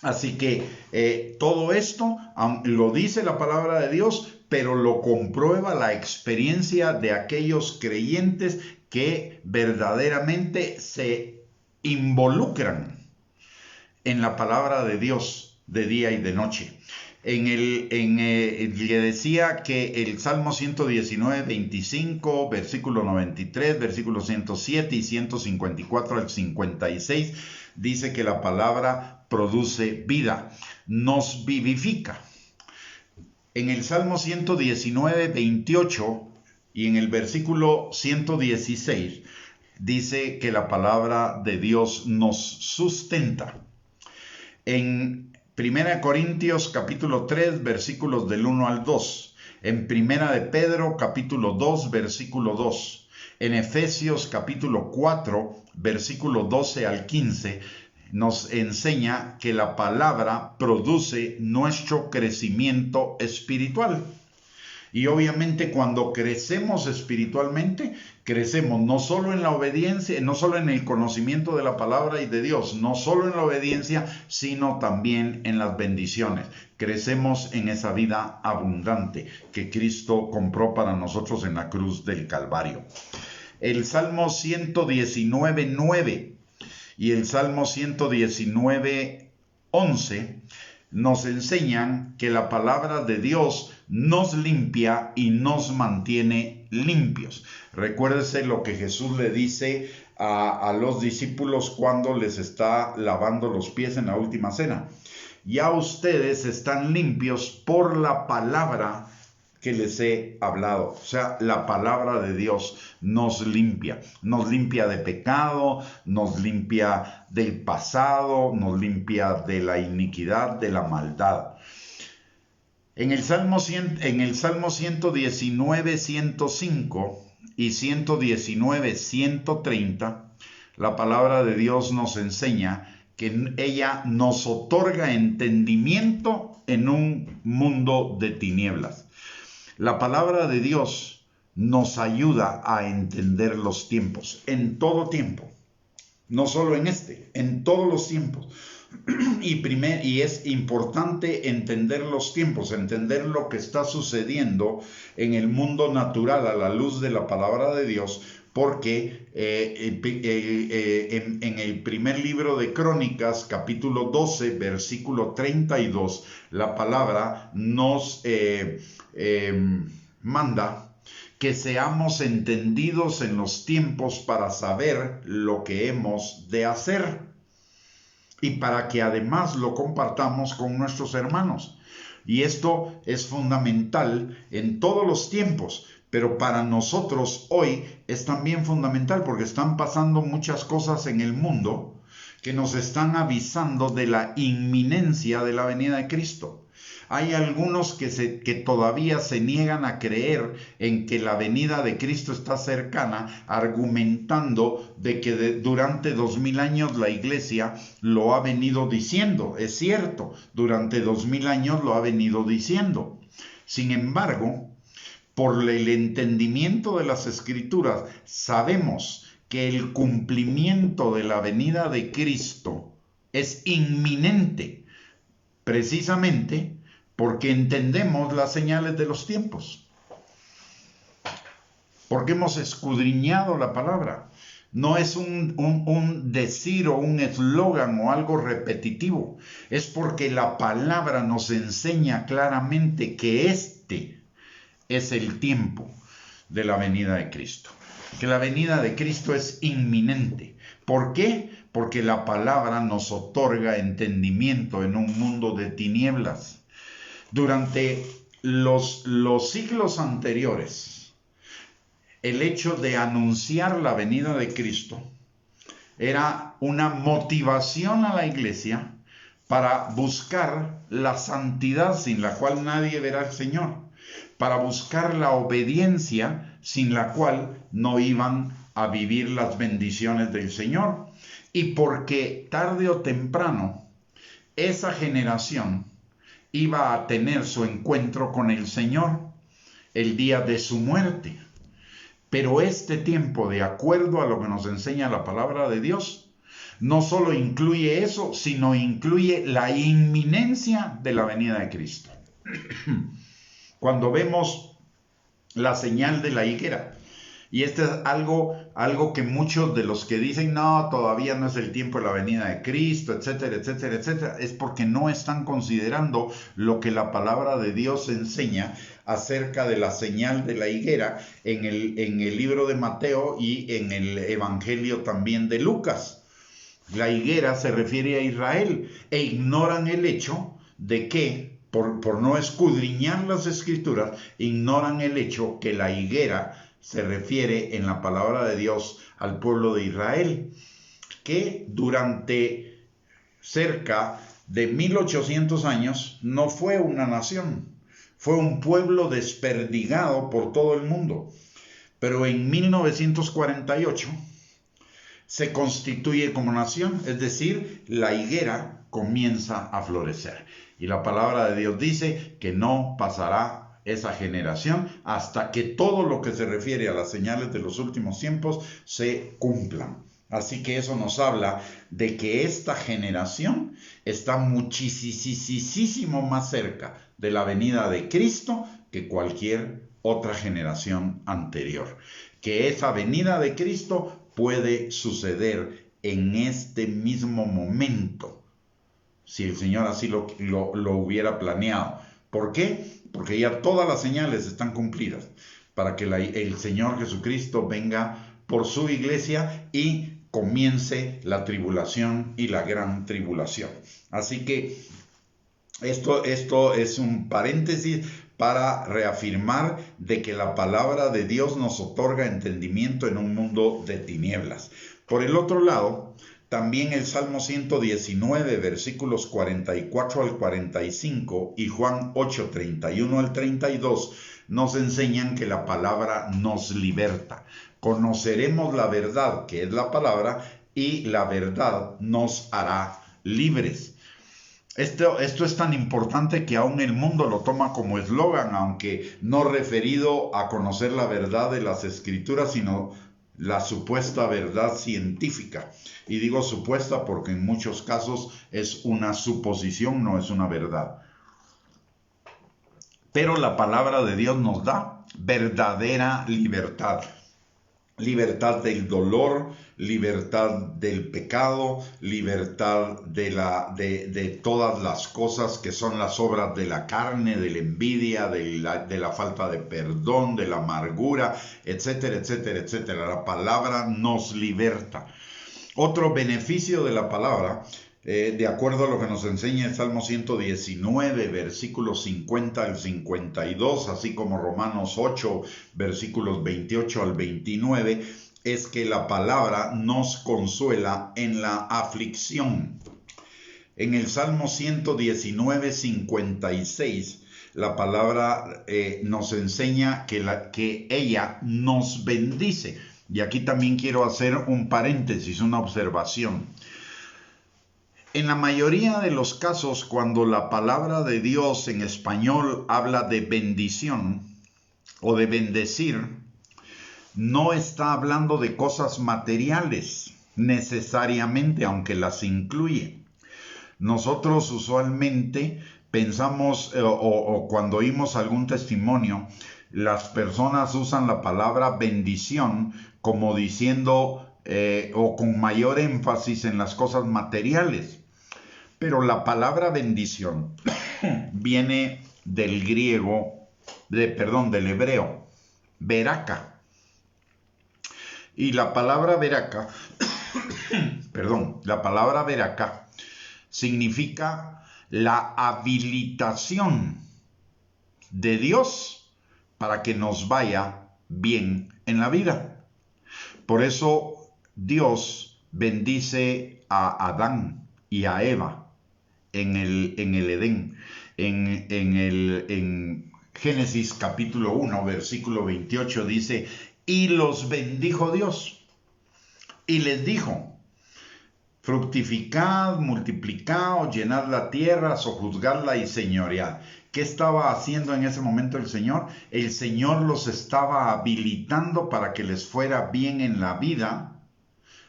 Así que todo esto lo dice la palabra de Dios, pero lo comprueba la experiencia de aquellos creyentes que verdaderamente se involucran en la palabra de Dios de día y de noche. Le decía que el Salmo 119, 25, versículo 93, versículo 107 y 154 al 56, dice que la palabra produce vida, nos vivifica. En el Salmo 119, 28 y en el versículo 116 dice que la palabra de Dios nos sustenta. En 1 Corintios capítulo 3 versículos del 1 al 2, en 1 de Pedro capítulo 2 versículo 2, en Efesios capítulo 4 versículo 12 al 15, nos enseña que la palabra produce nuestro crecimiento espiritual. Y obviamente cuando crecemos espiritualmente, crecemos no solo en la obediencia, no solo en el conocimiento de la palabra y de Dios, no solo en la obediencia, sino también en las bendiciones. Crecemos en esa vida abundante que Cristo compró para nosotros en la cruz del Calvario. El Salmo 119, 9 y el Salmo 119, 11 nos enseñan que la palabra de Dios nos limpia y nos mantiene limpios. Recuérdese lo que Jesús le dice a los discípulos cuando les está lavando los pies en la última cena. Ya ustedes están limpios por la palabra que les he hablado. O sea, la palabra de Dios nos limpia de pecado, nos limpia del pasado, nos limpia de la iniquidad, de la maldad. En el Salmo 119, 105 y 119, 130, la palabra de Dios nos enseña que ella nos otorga entendimiento en un mundo de tinieblas. La palabra de Dios nos ayuda a entender los tiempos, en todo tiempo, no solo en todos los tiempos. Y es importante entender los tiempos, entender lo que está sucediendo en el mundo natural a la luz de la palabra de Dios, porque en el primer libro de Crónicas, capítulo 12, versículo 32, la palabra nos manda que seamos entendidos en los tiempos para saber lo que hemos de hacer y para que además lo compartamos con nuestros hermanos. Y esto es fundamental en todos los tiempos, pero para nosotros hoy es también fundamental porque están pasando muchas cosas en el mundo que nos están avisando de la inminencia de la venida de Cristo. Hay algunos que todavía se niegan a creer en que la venida de Cristo está cercana, argumentando de que durante 2000 años la iglesia lo ha venido diciendo. Es cierto, durante 2000 años lo ha venido diciendo. Sin embargo, por el entendimiento de las Escrituras, sabemos que el cumplimiento de la venida de Cristo es inminente, precisamente porque entendemos las señales de los tiempos, porque hemos escudriñado la palabra. No es un decir o un eslogan o algo repetitivo, es porque la palabra nos enseña claramente que este es el tiempo de la venida de Cristo, que la venida de Cristo es inminente. ¿Por qué? Porque la palabra nos otorga entendimiento en un mundo de tinieblas. Durante los siglos anteriores, el hecho de anunciar la venida de Cristo era una motivación a la iglesia para buscar la santidad sin la cual nadie verá al Señor. para buscar la obediencia sin la cual no iban a vivir las bendiciones del Señor. Y porque tarde o temprano esa generación iba a tener su encuentro con el Señor el día de su muerte. Pero este tiempo, de acuerdo a lo que nos enseña la palabra de Dios, no solo incluye eso, sino incluye la inminencia de la venida de Cristo. Cuando vemos la señal de la higuera, y este es algo que muchos de los que dicen, no, todavía no es el tiempo de la venida de Cristo, etcétera, etcétera, etcétera, es porque no están considerando lo que la palabra de Dios enseña acerca de la señal de la higuera en el libro de Mateo y en el Evangelio también de Lucas. La higuera se refiere a Israel e ignoran el hecho de que, por no escudriñar las escrituras, ignoran el hecho que la higuera se refiere en la palabra de Dios al pueblo de Israel, que durante cerca de 1800 años no fue una nación, fue un pueblo desperdigado por todo el mundo. Pero en 1948 se constituye como nación, es decir, la higuera comienza a florecer. Y la palabra de Dios dice que no pasará esa generación hasta que todo lo que se refiere a las señales de los últimos tiempos se cumplan. Así que eso nos habla de que esta generación está muchísimo más cerca de la venida de Cristo que cualquier otra generación anterior. Que esa venida de Cristo puede suceder en este mismo momento, si el Señor así lo hubiera planeado. ¿Por qué? Porque ya todas las señales están cumplidas para que el Señor Jesucristo venga por su iglesia y comience la tribulación y la gran tribulación. Así que esto es un paréntesis para reafirmar de que la palabra de Dios nos otorga entendimiento en un mundo de tinieblas. Por el otro lado, también el Salmo 119, versículos 44 al 45 y Juan 8, 31 al 32 nos enseñan que la palabra nos liberta. Conoceremos la verdad, que es la palabra, y la verdad nos hará libres. Esto es tan importante que aún el mundo lo toma como eslogan, aunque no referido a conocer la verdad de las escrituras, sino la supuesta verdad científica. Y digo supuesta porque en muchos casos es una suposición, no es una verdad. Pero la palabra de Dios nos da verdadera libertad. Libertad del dolor, libertad del pecado, libertad de todas las cosas que son las obras de la carne, de la envidia, de la falta de perdón, de la amargura, etcétera, etcétera, etcétera. La palabra nos liberta. Otro beneficio de la palabra, de acuerdo a lo que nos enseña el Salmo 119, versículos 50 al 52, así como Romanos 8, versículos 28 al 29, es que la palabra nos consuela en la aflicción. En el Salmo 119, 56, la palabra nos enseña que ella nos bendice. Y aquí también quiero hacer un paréntesis, una observación. En la mayoría de los casos, cuando la palabra de Dios en español habla de bendición o de bendecir, no está hablando de cosas materiales necesariamente, aunque las incluye. Nosotros usualmente pensamos o cuando oímos algún testimonio, las personas usan la palabra bendición como diciendo o con mayor énfasis en las cosas materiales. Pero la palabra bendición viene del del hebreo, beraka. Y la palabra beraka, la palabra beraka significa la habilitación de Dios para que nos vaya bien en la vida. Por eso Dios bendice a Adán y a Eva en el Edén. En Génesis capítulo 1, versículo 28 dice, y los bendijo Dios y les dijo, fructificad, multiplicaos, llenad la tierra, sojuzgadla y señoread. ¿Qué estaba haciendo en ese momento el Señor? El Señor los estaba habilitando para que les fuera bien en la vida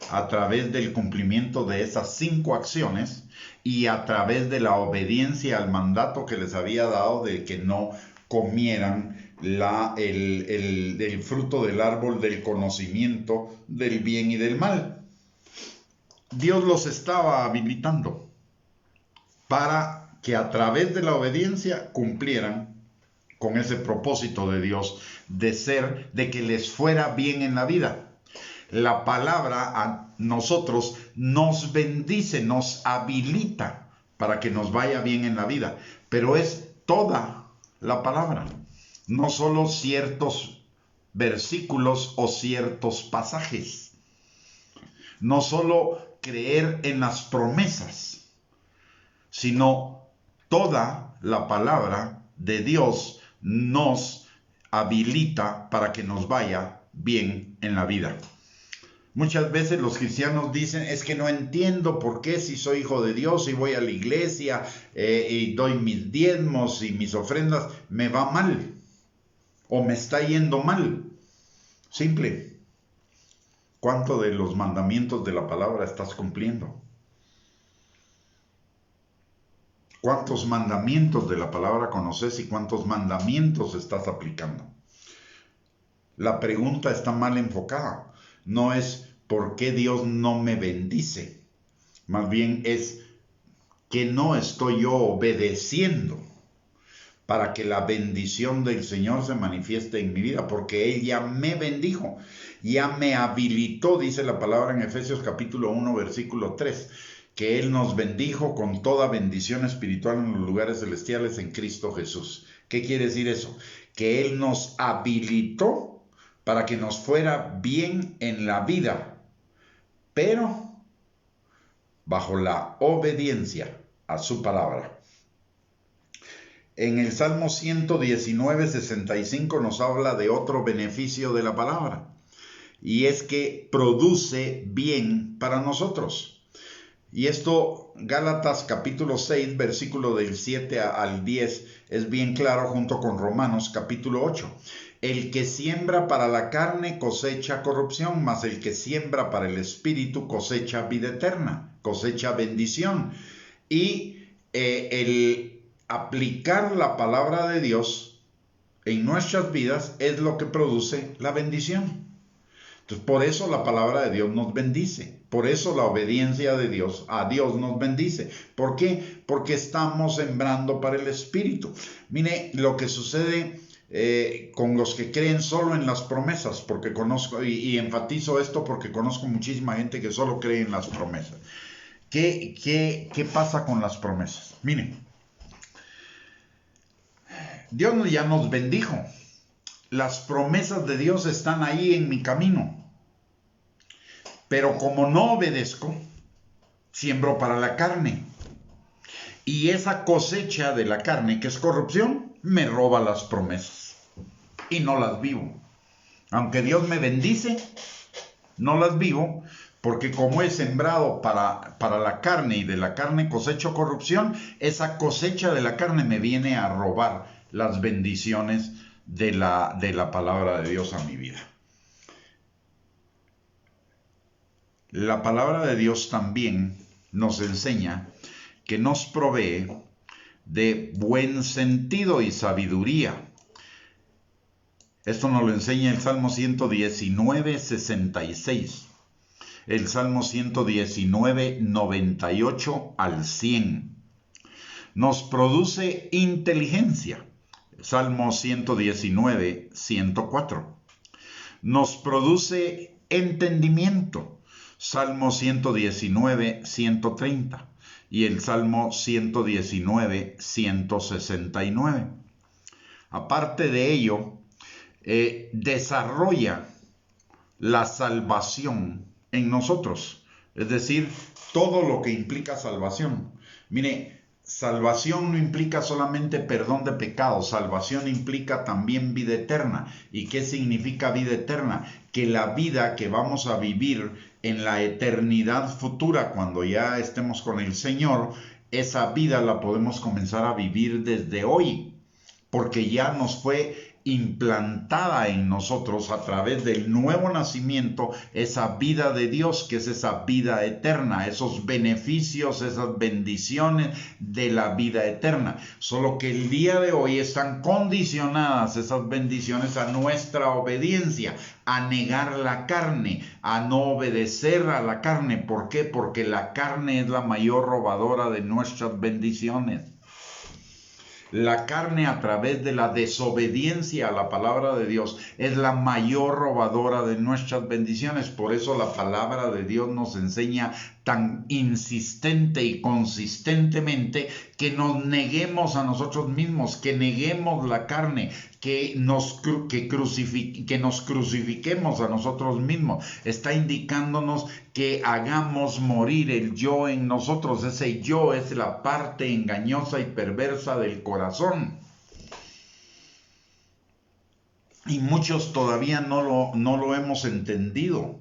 a través del cumplimiento de esas 5 acciones y a través de la obediencia al mandato que les había dado de que no comieran el fruto del árbol del conocimiento del bien y del mal. Dios los estaba habilitando para que a través de la obediencia cumplieran con ese propósito de Dios de que les fuera bien en la vida. La palabra a nosotros nos bendice, nos habilita para que nos vaya bien en la vida, pero es toda la palabra, no solo ciertos versículos o ciertos pasajes, no solo creer en las promesas, sino toda la palabra de Dios nos habilita para que nos vaya bien en la vida. Muchas veces los cristianos dicen, es que no entiendo por qué si soy hijo de Dios y voy a la iglesia y doy mis diezmos y mis ofrendas, me va mal o me está yendo mal. Simple. ¿Cuánto de los mandamientos de la palabra estás cumpliendo? ¿Cuántos mandamientos de la palabra conoces y cuántos mandamientos estás aplicando? La pregunta está mal enfocada. No es ¿por qué Dios no me bendice? Más bien es que no estoy yo obedeciendo para que la bendición del Señor se manifieste en mi vida, porque Él ya me bendijo, ya me habilitó, dice la palabra en Efesios capítulo 1, versículo 3, que Él nos bendijo con toda bendición espiritual en los lugares celestiales en Cristo Jesús. ¿Qué quiere decir eso? Que Él nos habilitó para que nos fuera bien en la vida, pero bajo la obediencia a su palabra. En el Salmo 119, 65 nos habla de otro beneficio de la palabra, y es que produce bien para nosotros. Y esto, Gálatas capítulo 6, versículo del 7 al 10, es bien claro junto con Romanos capítulo 8. El que siembra para la carne cosecha corrupción, mas el que siembra para el espíritu cosecha vida eterna, cosecha bendición. Y el aplicar la palabra de Dios en nuestras vidas es lo que produce la bendición. Entonces, por eso la palabra de Dios nos bendice. Por eso la obediencia de Dios a Dios nos bendice. ¿Por qué? Porque estamos sembrando para el Espíritu. Mire lo que sucede con los que creen solo en las promesas, porque conozco, y enfatizo esto porque conozco muchísima gente que solo cree en las promesas. ¿Qué pasa con las promesas? Mire, Dios ya nos bendijo. Las promesas de Dios están ahí en mi camino. Pero como no obedezco, siembro para la carne. Y esa cosecha de la carne, que es corrupción, me roba las promesas. Y no las vivo. Aunque Dios me bendice, no las vivo, porque como he sembrado para la carne y de la carne cosecho corrupción, esa cosecha de la carne me viene a robar las bendiciones de la palabra de Dios a mi vida. La palabra de Dios también nos enseña que nos provee de buen sentido y sabiduría. Esto nos lo enseña el Salmo 119, 66. El Salmo 119, 98 al 100. Nos produce inteligencia. Salmo 119, 104. Nos produce entendimiento. Salmo 119, 130. Y el Salmo 119, 169. Aparte de ello, desarrolla la salvación en nosotros. Es decir, todo lo que implica salvación. Mire, salvación no implica solamente perdón de pecados, salvación implica también vida eterna. ¿Y qué significa vida eterna? Que la vida que vamos a vivir en la eternidad futura, cuando ya estemos con el Señor, esa vida la podemos comenzar a vivir desde hoy, porque ya nos fue implantada en nosotros a través del nuevo nacimiento esa vida de Dios, que es esa vida eterna, esos beneficios, esas bendiciones de la vida eterna. Solo que el día de hoy están condicionadas esas bendiciones a nuestra obediencia, a negar la carne, a no obedecer a la carne. ¿Por qué? Porque la carne es la mayor robadora de nuestras bendiciones. La carne, a través de la desobediencia a la palabra de Dios, es la mayor robadora de nuestras bendiciones. Por eso la palabra de Dios nos enseña tan insistente y consistentemente que nos neguemos a nosotros mismos, que neguemos la carne, que nos crucifiquemos a nosotros mismos. Está indicándonos que hagamos morir el yo en nosotros. Ese yo es la parte engañosa y perversa del corazón. Y muchos todavía no lo hemos entendido.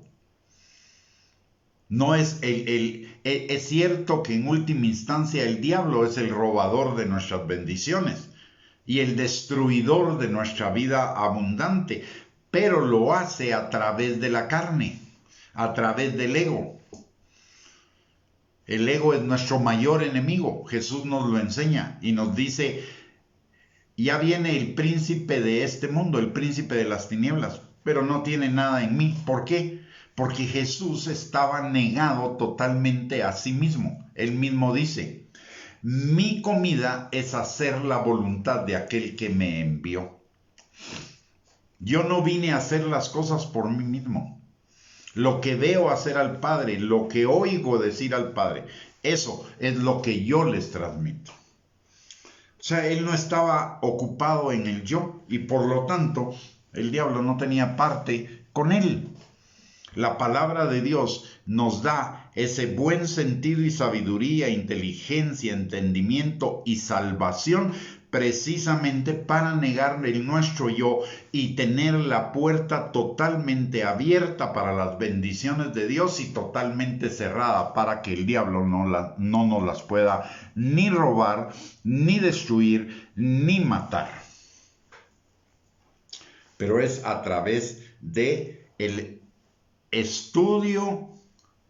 No es es cierto que en última instancia el diablo es el robador de nuestras bendiciones y el destruidor de nuestra vida abundante, pero lo hace a través de la carne, a través del ego. El ego es nuestro mayor enemigo. Jesús nos lo enseña y nos dice: ya viene el príncipe de este mundo, el príncipe de las tinieblas, pero no tiene nada en mí. ¿Por qué? Porque Jesús estaba negado totalmente a sí mismo. Él mismo dice: mi comida es hacer la voluntad de aquel que me envió. Yo no vine a hacer las cosas por mí mismo. Lo que veo hacer al Padre, lo que oigo decir al Padre, eso es lo que yo les transmito. O sea, él no estaba ocupado en el yo y por lo tanto el diablo no tenía parte con él. La palabra de Dios nos da ese buen sentido y sabiduría, inteligencia, entendimiento y salvación precisamente para negar el nuestro yo y tener la puerta totalmente abierta para las bendiciones de Dios y totalmente cerrada para que el diablo no nos las pueda ni robar, ni destruir, ni matar. Pero es a través de el estudio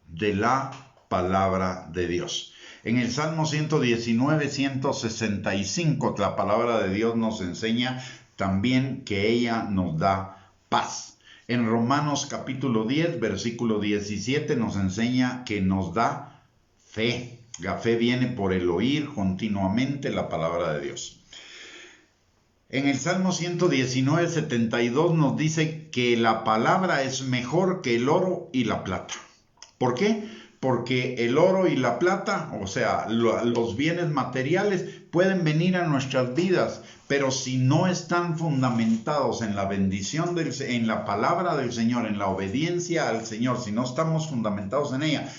de la palabra de Dios. En el Salmo 119, 165, la palabra de Dios nos enseña también que ella nos da paz. En Romanos capítulo 10, versículo 17 nos enseña que nos da fe. La fe viene por el oír continuamente la palabra de Dios. En el Salmo 119, 72 nos dice que la palabra es mejor que el oro y la plata. ¿Por qué? Porque el oro y la plata, o sea, los bienes materiales, pueden venir a nuestras vidas, pero si no están fundamentados en la bendición, en la palabra del Señor, en la obediencia al Señor, si no estamos fundamentados en ella,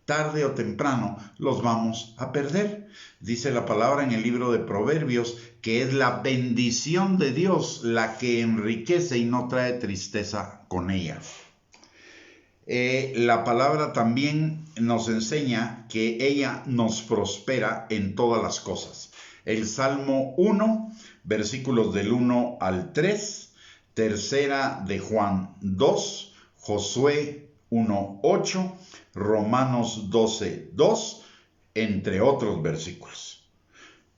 tarde o temprano los vamos a perder. Dice la palabra en el libro de Proverbios que es la bendición de Dios la que enriquece y no trae tristeza con ella. La palabra también nos enseña que ella nos prospera en todas las cosas. El Salmo 1, versículos del 1 al 3, tercera de Juan 2, Josué 1:8, Romanos 12:2, entre otros versículos.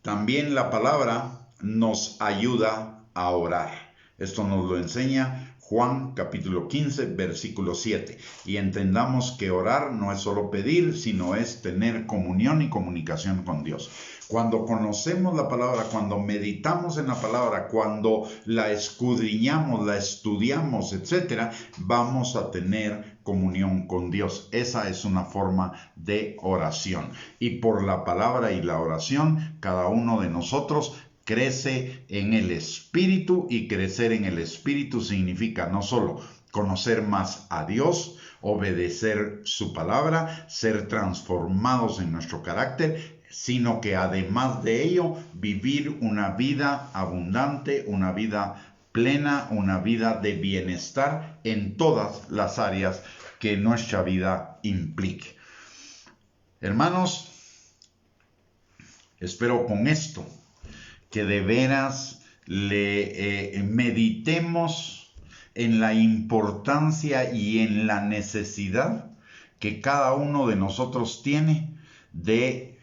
También la palabra nos ayuda a orar. Esto nos lo enseña Juan capítulo 15, versículo 7. Y entendamos que orar no es solo pedir, sino es tener comunión y comunicación con Dios. Cuando conocemos la palabra, cuando meditamos en la palabra, cuando la escudriñamos, la estudiamos, etc., vamos a tener comunión con Dios. Esa es una forma de oración. Y por la palabra y la oración, cada uno de nosotros crece en el Espíritu, y crecer en el Espíritu significa no solo conocer más a Dios, obedecer su palabra, ser transformados en nuestro carácter, sino que además de ello, vivir una vida abundante, una vida plena, una vida de bienestar en todas las áreas que nuestra vida implique. Hermanos, espero con esto que de veras meditemos en la importancia y en la necesidad que cada uno de nosotros tiene de,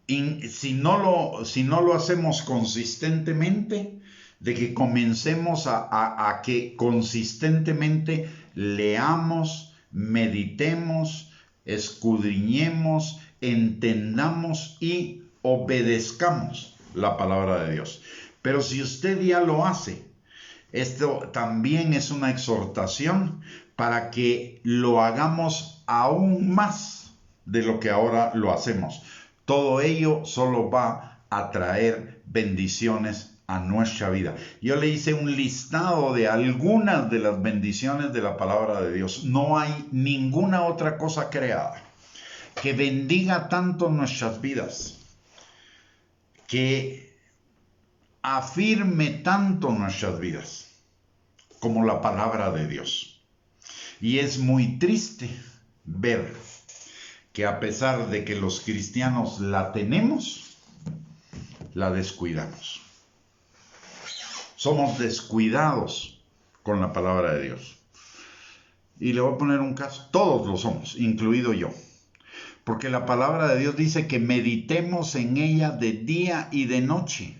si no lo hacemos consistentemente, de que comencemos a que consistentemente leamos, meditemos, escudriñemos, entendamos y obedezcamos la palabra de Dios. Pero si usted ya lo hace, esto también es una exhortación para que lo hagamos aún más de lo que ahora lo hacemos. Todo ello solo va a traer bendiciones a nuestra vida. Yo le hice un listado de algunas de las bendiciones de la palabra de Dios. No hay ninguna otra cosa creada que bendiga tanto nuestras vidas, que afirme tanto nuestras vidas como la palabra de Dios. Y es muy triste ver que a pesar de que los cristianos la tenemos, la descuidamos. Somos descuidados con la palabra de Dios. Y le voy a poner un caso. Todos lo somos, incluido yo. Porque la palabra de Dios dice que meditemos en ella de día y de noche.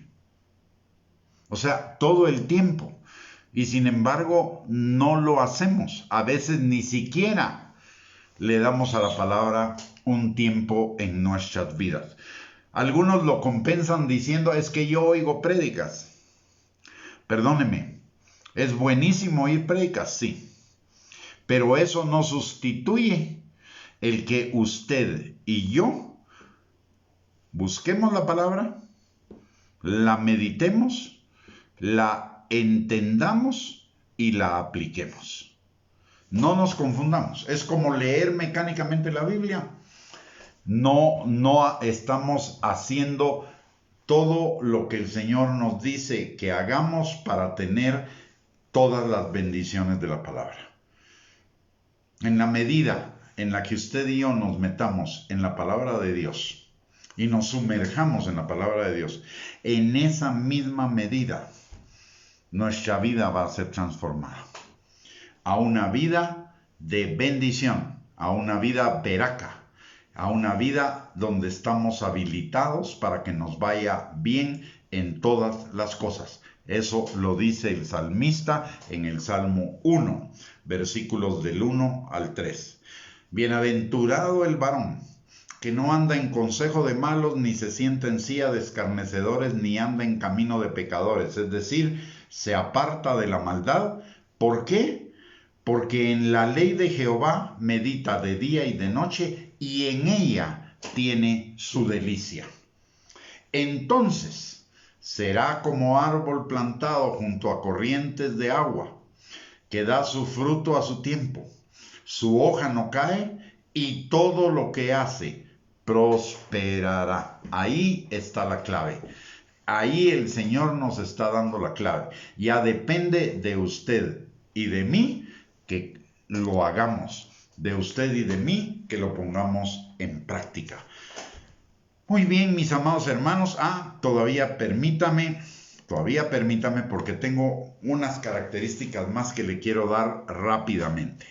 O sea, todo el tiempo. Y sin embargo, no lo hacemos. A veces ni siquiera le damos a la palabra un tiempo en nuestras vidas. Algunos lo compensan diciendo, es que yo oigo prédicas. Perdóneme, es buenísimo oír prédicas, sí. Pero eso no sustituye el que usted y yo busquemos la palabra, la meditemos, la entendamos y la apliquemos. No nos confundamos. Es como leer mecánicamente la Biblia. No estamos haciendo todo lo que el Señor nos dice que hagamos para tener todas las bendiciones de la palabra. En la medida en la que usted y yo nos metamos en la palabra de Dios y nos sumerjamos en la palabra de Dios, en esa misma medida nuestra vida va a ser transformada a una vida de bendición, a una vida veraca, a una vida donde estamos habilitados para que nos vaya bien en todas las cosas. Eso lo dice el salmista en el Salmo 1, versículos del 1 al 3. Bienaventurado el varón que no anda en consejo de malos, ni se sienta en silla de escarnecedores, ni anda en camino de pecadores. Es decir, se aparta de la maldad. ¿Por qué? Porque en la ley de Jehová medita de día y de noche, y en ella tiene su delicia. Entonces será como árbol plantado junto a corrientes de agua, que da su fruto a su tiempo. Su hoja no cae, y todo lo que hace prosperará. Ahí está la clave. Ahí el Señor nos está dando la clave. Ya depende de usted y de mí que lo hagamos, de usted y de mí que lo pongamos en práctica. Muy bien, mis amados hermanos. Todavía permítame porque tengo unas características más que le quiero dar rápidamente.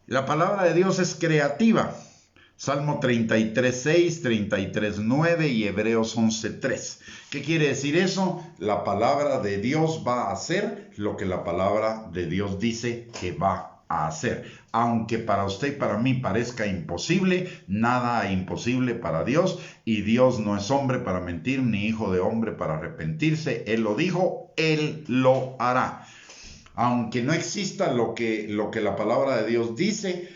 La palabra de Dios es creativa. Salmo 33:6, 33:9 y Hebreos 11:3. ¿Qué quiere decir eso? La palabra de Dios va a hacer lo que la palabra de Dios dice que va a hacer. Aunque para usted y para mí parezca imposible, nada imposible para Dios, y Dios no es hombre para mentir, ni hijo de hombre para arrepentirse. Él lo dijo, Él lo hará. Aunque no exista lo que la palabra de Dios dice,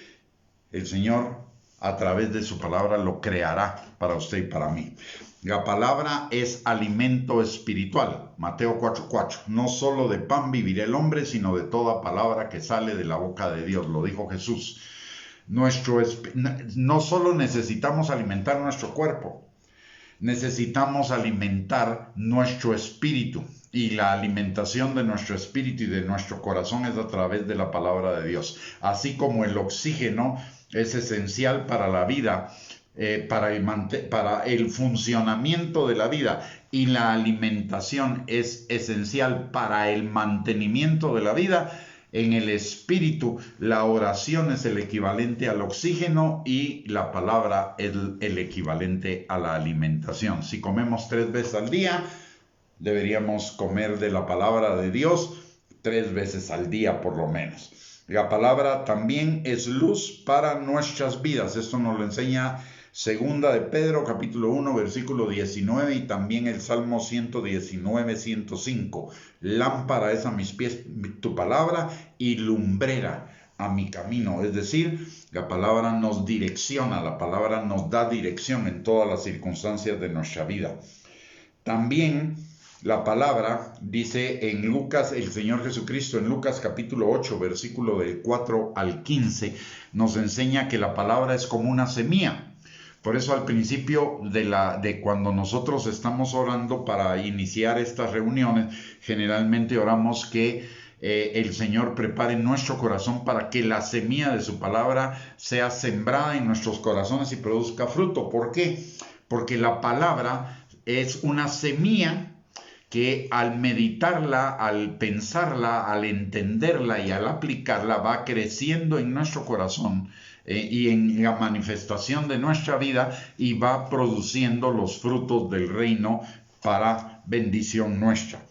el Señor a través de su palabra lo creará para usted y para mí. La palabra es alimento espiritual. Mateo 4:4. No solo de pan vivirá el hombre, sino de toda palabra que sale de la boca de Dios. Lo dijo Jesús. No solo necesitamos alimentar nuestro cuerpo, necesitamos alimentar nuestro espíritu. Y la alimentación de nuestro espíritu y de nuestro corazón es a través de la palabra de Dios. Así como el oxígeno es esencial para la vida, para el funcionamiento de la vida, y la alimentación es esencial para el mantenimiento de la vida, en el espíritu la oración es el equivalente al oxígeno y la palabra es el equivalente a la alimentación. Si comemos 3 veces al día, deberíamos comer de la palabra de Dios 3 veces al día por lo menos. La palabra también es luz para nuestras vidas. Esto nos lo enseña Segunda de Pedro, capítulo 1, versículo 19, y también el Salmo 119, 105. Lámpara es a mis pies tu palabra y lumbrera a mi camino. Es decir, la palabra nos direcciona, la palabra nos da dirección en todas las circunstancias de nuestra vida. También la palabra dice en Lucas, el Señor Jesucristo en Lucas capítulo 8, versículo del 4 al 15, nos enseña que la palabra es como una semilla. Por eso al principio de cuando nosotros estamos orando para iniciar estas reuniones, generalmente oramos que el Señor prepare nuestro corazón para que la semilla de su palabra sea sembrada en nuestros corazones y produzca fruto. ¿Por qué? Porque la palabra es una semilla que al meditarla, al pensarla, al entenderla y al aplicarla va creciendo en nuestro corazón y en la manifestación de nuestra vida, y va produciendo los frutos del reino para bendición nuestra.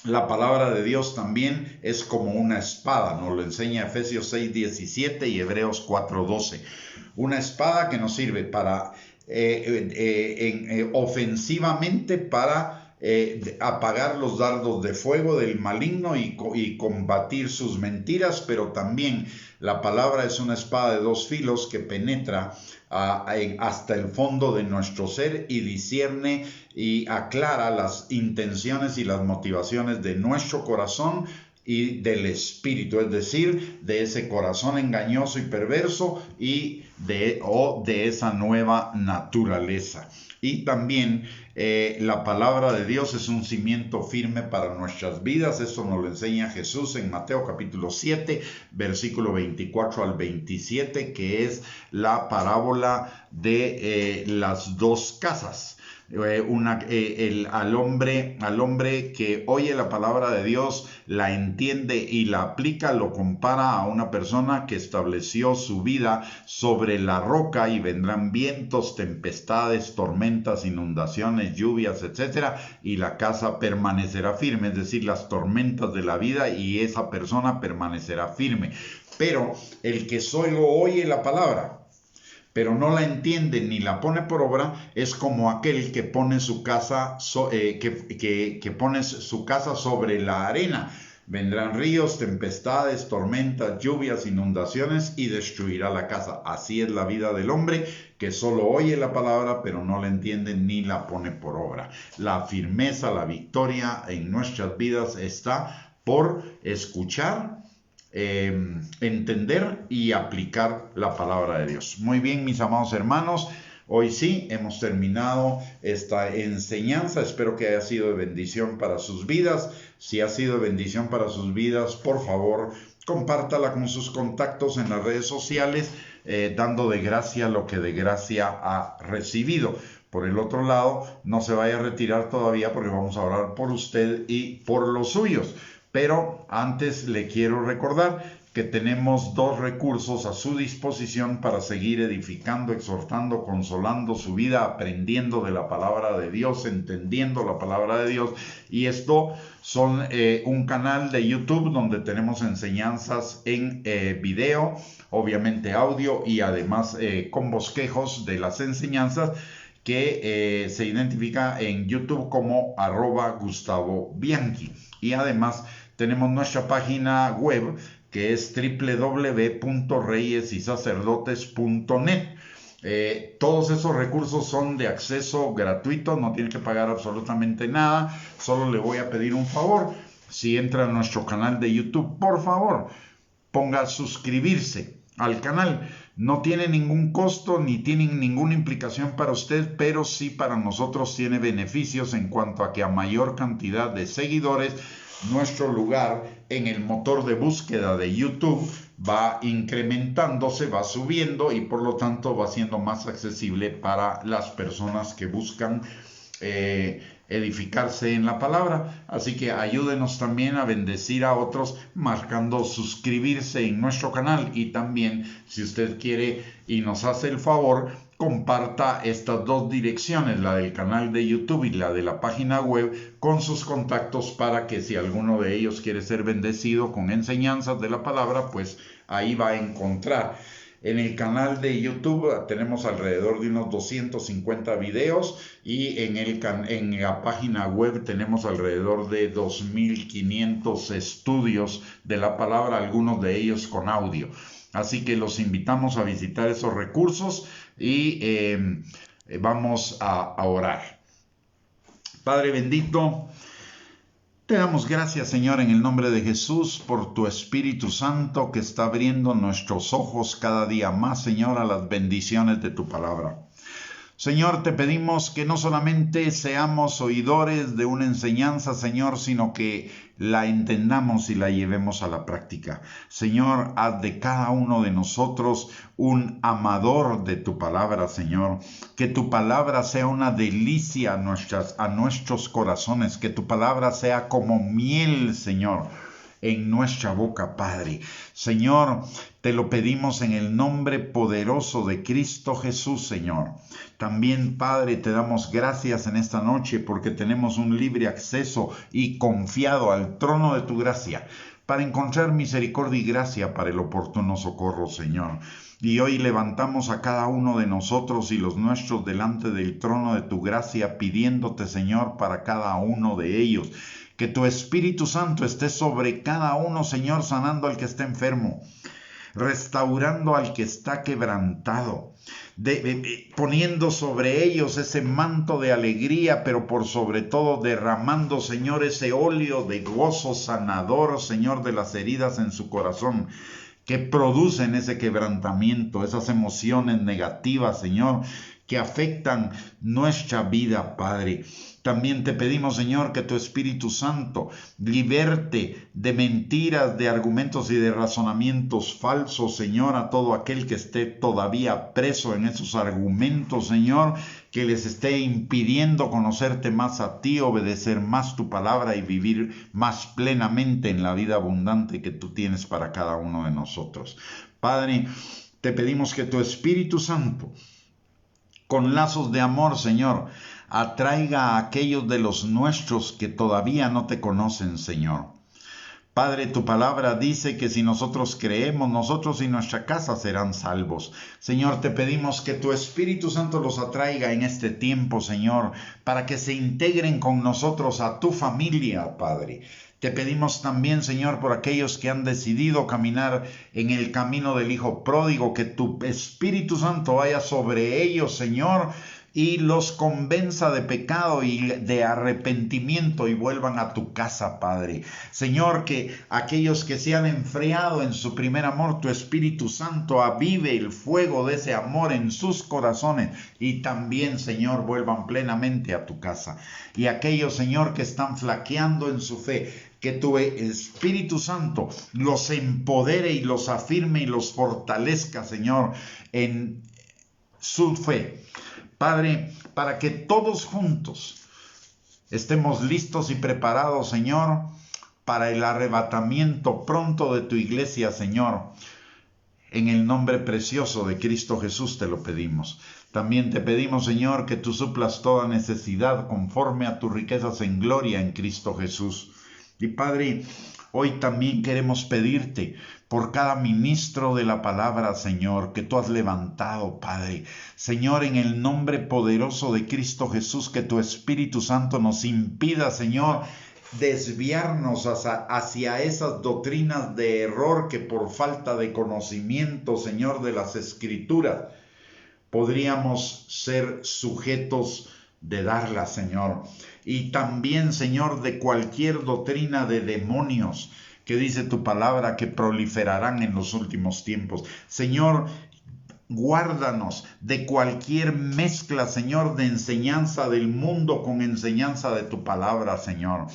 La palabra de Dios también es como una espada, nos lo enseña Efesios 6:17 y Hebreos 4:12. Una espada que nos sirve para ofensivamente para apagar los dardos de fuego del maligno y combatir sus mentiras, pero también la palabra es una espada de 2 filos que penetra hasta el fondo de nuestro ser y discierne y aclara las intenciones y las motivaciones de nuestro corazón y del espíritu, es decir, de ese corazón engañoso y perverso y de esa nueva naturaleza. Y también la palabra de Dios es un cimiento firme para nuestras vidas. Esto nos lo enseña Jesús en Mateo capítulo 7, versículo 24 al 27, que es la parábola de las 2 casas. Al hombre que oye la palabra de Dios, la entiende y la aplica, lo compara a una persona que estableció su vida sobre la roca, y vendrán vientos, tempestades, tormentas, inundaciones, lluvias, etcétera, y la casa permanecerá firme, es decir, las tormentas de la vida, y esa persona permanecerá firme. Pero el que solo oye la palabra pero no la entiende ni la pone por obra, es como aquel que pone su casa, pone su casa sobre la arena. Vendrán ríos, tempestades, tormentas, lluvias, inundaciones y destruirá la casa. Así es la vida del hombre que solo oye la palabra, pero no la entiende ni la pone por obra. La firmeza, la victoria en nuestras vidas está por escuchar, entender y aplicar la palabra de Dios. Muy bien, mis amados hermanos, hoy sí hemos terminado esta enseñanza. Espero que haya sido de bendición para sus vidas. Si ha sido de bendición para sus vidas, por favor, compártala con sus contactos en las redes sociales, dando de gracia lo que de gracia ha recibido. Por el otro lado, no se vaya a retirar todavía, porque vamos a orar por usted y por los suyos. Pero antes le quiero recordar que tenemos 2 recursos a su disposición para seguir edificando, exhortando, consolando su vida, aprendiendo de la palabra de Dios, entendiendo la palabra de Dios. Y esto son un canal de YouTube donde tenemos enseñanzas en video, obviamente audio, y además con bosquejos de las enseñanzas, que se identifica en YouTube como @GustavoBianchi. Y además tenemos nuestra página web, que es www.reyesysacerdotes.net. Todos esos recursos son de acceso gratuito, no tiene que pagar absolutamente nada. Solo le voy a pedir un favor: si entra a nuestro canal de YouTube, por favor, ponga suscribirse. al canal. No tiene ningún costo ni tiene ninguna implicación para usted, pero sí para nosotros tiene beneficios en cuanto a que a mayor cantidad de seguidores, nuestro lugar en el motor de búsqueda de YouTube va incrementándose, va subiendo y por lo tanto va siendo más accesible para las personas que buscan edificarse en la palabra. Así que ayúdenos también a bendecir a otros marcando suscribirse en nuestro canal, y también, si usted quiere y nos hace el favor, comparta estas dos direcciones, la del canal de YouTube y la de la página web, con sus contactos, para que si alguno de ellos quiere ser bendecido con enseñanzas de la palabra, pues ahí va a encontrar. En el canal de YouTube tenemos alrededor de unos 250 videos, y en la página web tenemos alrededor de 2.500 estudios de la palabra, algunos de ellos con audio. Así que los invitamos a visitar esos recursos y vamos a orar. Padre bendito, te damos gracias, Señor, en el nombre de Jesús, por tu Espíritu Santo que está abriendo nuestros ojos cada día más, Señor, a las bendiciones de tu palabra. Señor, te pedimos que no solamente seamos oidores de una enseñanza, Señor, sino que la entendamos y la llevemos a la práctica. Señor, haz de cada uno de nosotros un amador de tu palabra, Señor. Que tu palabra sea una delicia a nuestros corazones. Que tu palabra sea como miel, Señor, en nuestra boca, Padre. Señor, te lo pedimos en el nombre poderoso de Cristo Jesús, Señor. También, Padre, te damos gracias en esta noche porque tenemos un libre acceso y confiado al trono de tu gracia para encontrar misericordia y gracia para el oportuno socorro, Señor. Y hoy levantamos a cada uno de nosotros y los nuestros delante del trono de tu gracia, pidiéndote, Señor, para cada uno de ellos, que tu Espíritu Santo esté sobre cada uno, Señor, sanando al que está enfermo, restaurando al que está quebrantado, poniendo sobre ellos ese manto de alegría, pero por sobre todo derramando, Señor, ese óleo de gozo sanador, Señor, de las heridas en su corazón, que producen ese quebrantamiento, esas emociones negativas, Señor, que afectan nuestra vida, Padre. También te pedimos, Señor, que tu Espíritu Santo liberte de mentiras, de argumentos y de razonamientos falsos, Señor, a todo aquel que esté todavía preso en esos argumentos, Señor, que les esté impidiendo conocerte más a ti, obedecer más tu palabra y vivir más plenamente en la vida abundante que tú tienes para cada uno de nosotros. Padre, te pedimos que tu Espíritu Santo, con lazos de amor, Señor, atraiga a aquellos de los nuestros que todavía no te conocen, Señor. Padre, tu palabra dice que si nosotros creemos, nosotros y nuestra casa serán salvos. Señor, te pedimos que tu Espíritu Santo los atraiga en este tiempo, Señor, para que se integren con nosotros a tu familia, Padre. Te pedimos también, Señor, por aquellos que han decidido caminar en el camino del Hijo Pródigo, que tu Espíritu Santo vaya sobre ellos, Señor, y los convenza de pecado y de arrepentimiento y vuelvan a tu casa, Padre. Señor, que aquellos que se han enfriado en su primer amor, tu Espíritu Santo avive el fuego de ese amor en sus corazones y también, Señor, vuelvan plenamente a tu casa. Y aquellos, Señor, que están flaqueando en su fe, que tu Espíritu Santo los empodere y los afirme y los fortalezca, Señor, en su fe. Padre, para que todos juntos estemos listos y preparados, Señor, para el arrebatamiento pronto de tu iglesia, Señor. En el nombre precioso de Cristo Jesús te lo pedimos. También te pedimos, Señor, que tú suplas toda necesidad conforme a tus riquezas en gloria en Cristo Jesús. Y Padre, hoy también queremos pedirte por cada ministro de la palabra, Señor, que tú has levantado, Padre. Señor, en el nombre poderoso de Cristo Jesús, que tu Espíritu Santo nos impida, Señor, desviarnos hacia esas doctrinas de error que por falta de conocimiento, Señor, de las Escrituras, podríamos ser sujetos de darlas, Señor. Y también, Señor, de cualquier doctrina de demonios que dice tu palabra que proliferarán en los últimos tiempos. Señor, guárdanos de cualquier mezcla, Señor, de enseñanza del mundo con enseñanza de tu palabra, Señor.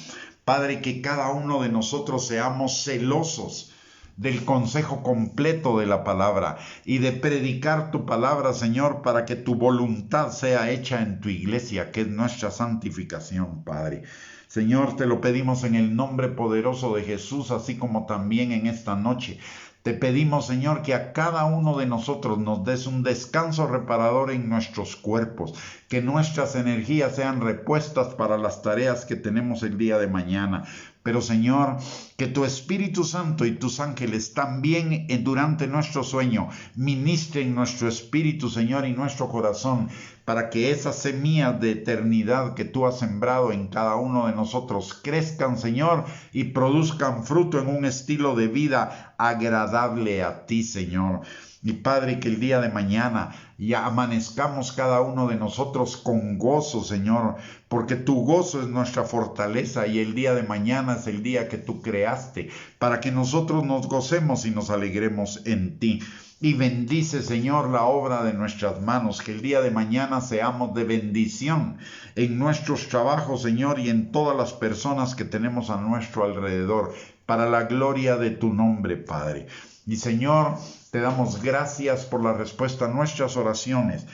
Padre, que cada uno de nosotros seamos celosos del consejo completo de la palabra y de predicar tu palabra, Señor, para que tu voluntad sea hecha en tu iglesia, que es nuestra santificación, Padre. Señor, te lo pedimos en el nombre poderoso de Jesús, así como también en esta noche. Te pedimos, Señor, que a cada uno de nosotros nos des un descanso reparador en nuestros cuerpos, que nuestras energías sean repuestas para las tareas que tenemos el día de mañana. Pero, Señor, que tu Espíritu Santo y tus ángeles también durante nuestro sueño ministren nuestro espíritu, Señor, y nuestro corazón, para que esas semillas de eternidad que tú has sembrado en cada uno de nosotros crezcan, Señor, y produzcan fruto en un estilo de vida agradable a ti, Señor. Y Padre, que el día de mañana ya amanezcamos cada uno de nosotros con gozo, Señor, porque tu gozo es nuestra fortaleza y el día de mañana es el día que tú creaste, para que nosotros nos gocemos y nos alegremos en ti. Y bendice, Señor, la obra de nuestras manos, que el día de mañana seamos de bendición en nuestros trabajos, Señor, y en todas las personas que tenemos a nuestro alrededor, para la gloria de tu nombre, Padre. Y Señor, te damos gracias por la respuesta a nuestras oraciones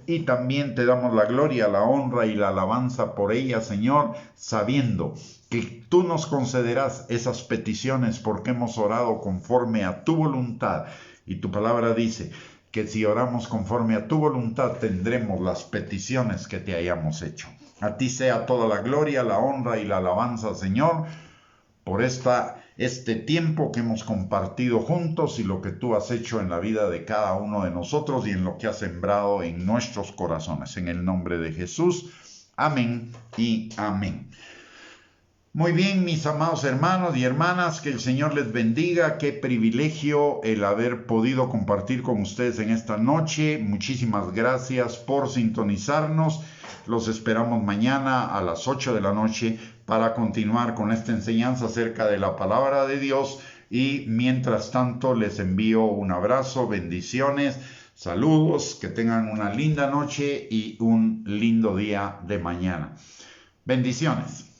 y también te damos la gloria, la honra y la alabanza por ellas, Señor, sabiendo que tú nos concederás esas peticiones porque hemos orado conforme a tu voluntad. Y tu palabra dice que si oramos conforme a tu voluntad tendremos las peticiones que te hayamos hecho. A ti sea toda la gloria, la honra y la alabanza, Señor, por este tiempo que hemos compartido juntos y lo que tú has hecho en la vida de cada uno de nosotros y en lo que has sembrado en nuestros corazones. En el nombre de Jesús, amén y amén. Muy bien, mis amados hermanos y hermanas, que el Señor les bendiga. Qué privilegio el haber podido compartir con ustedes en esta noche. Muchísimas gracias por sintonizarnos. Los esperamos mañana a las 8 de la noche para continuar con esta enseñanza acerca de la palabra de Dios. Y mientras tanto les envío un abrazo, bendiciones, saludos, que tengan una linda noche y un lindo día de mañana. Bendiciones.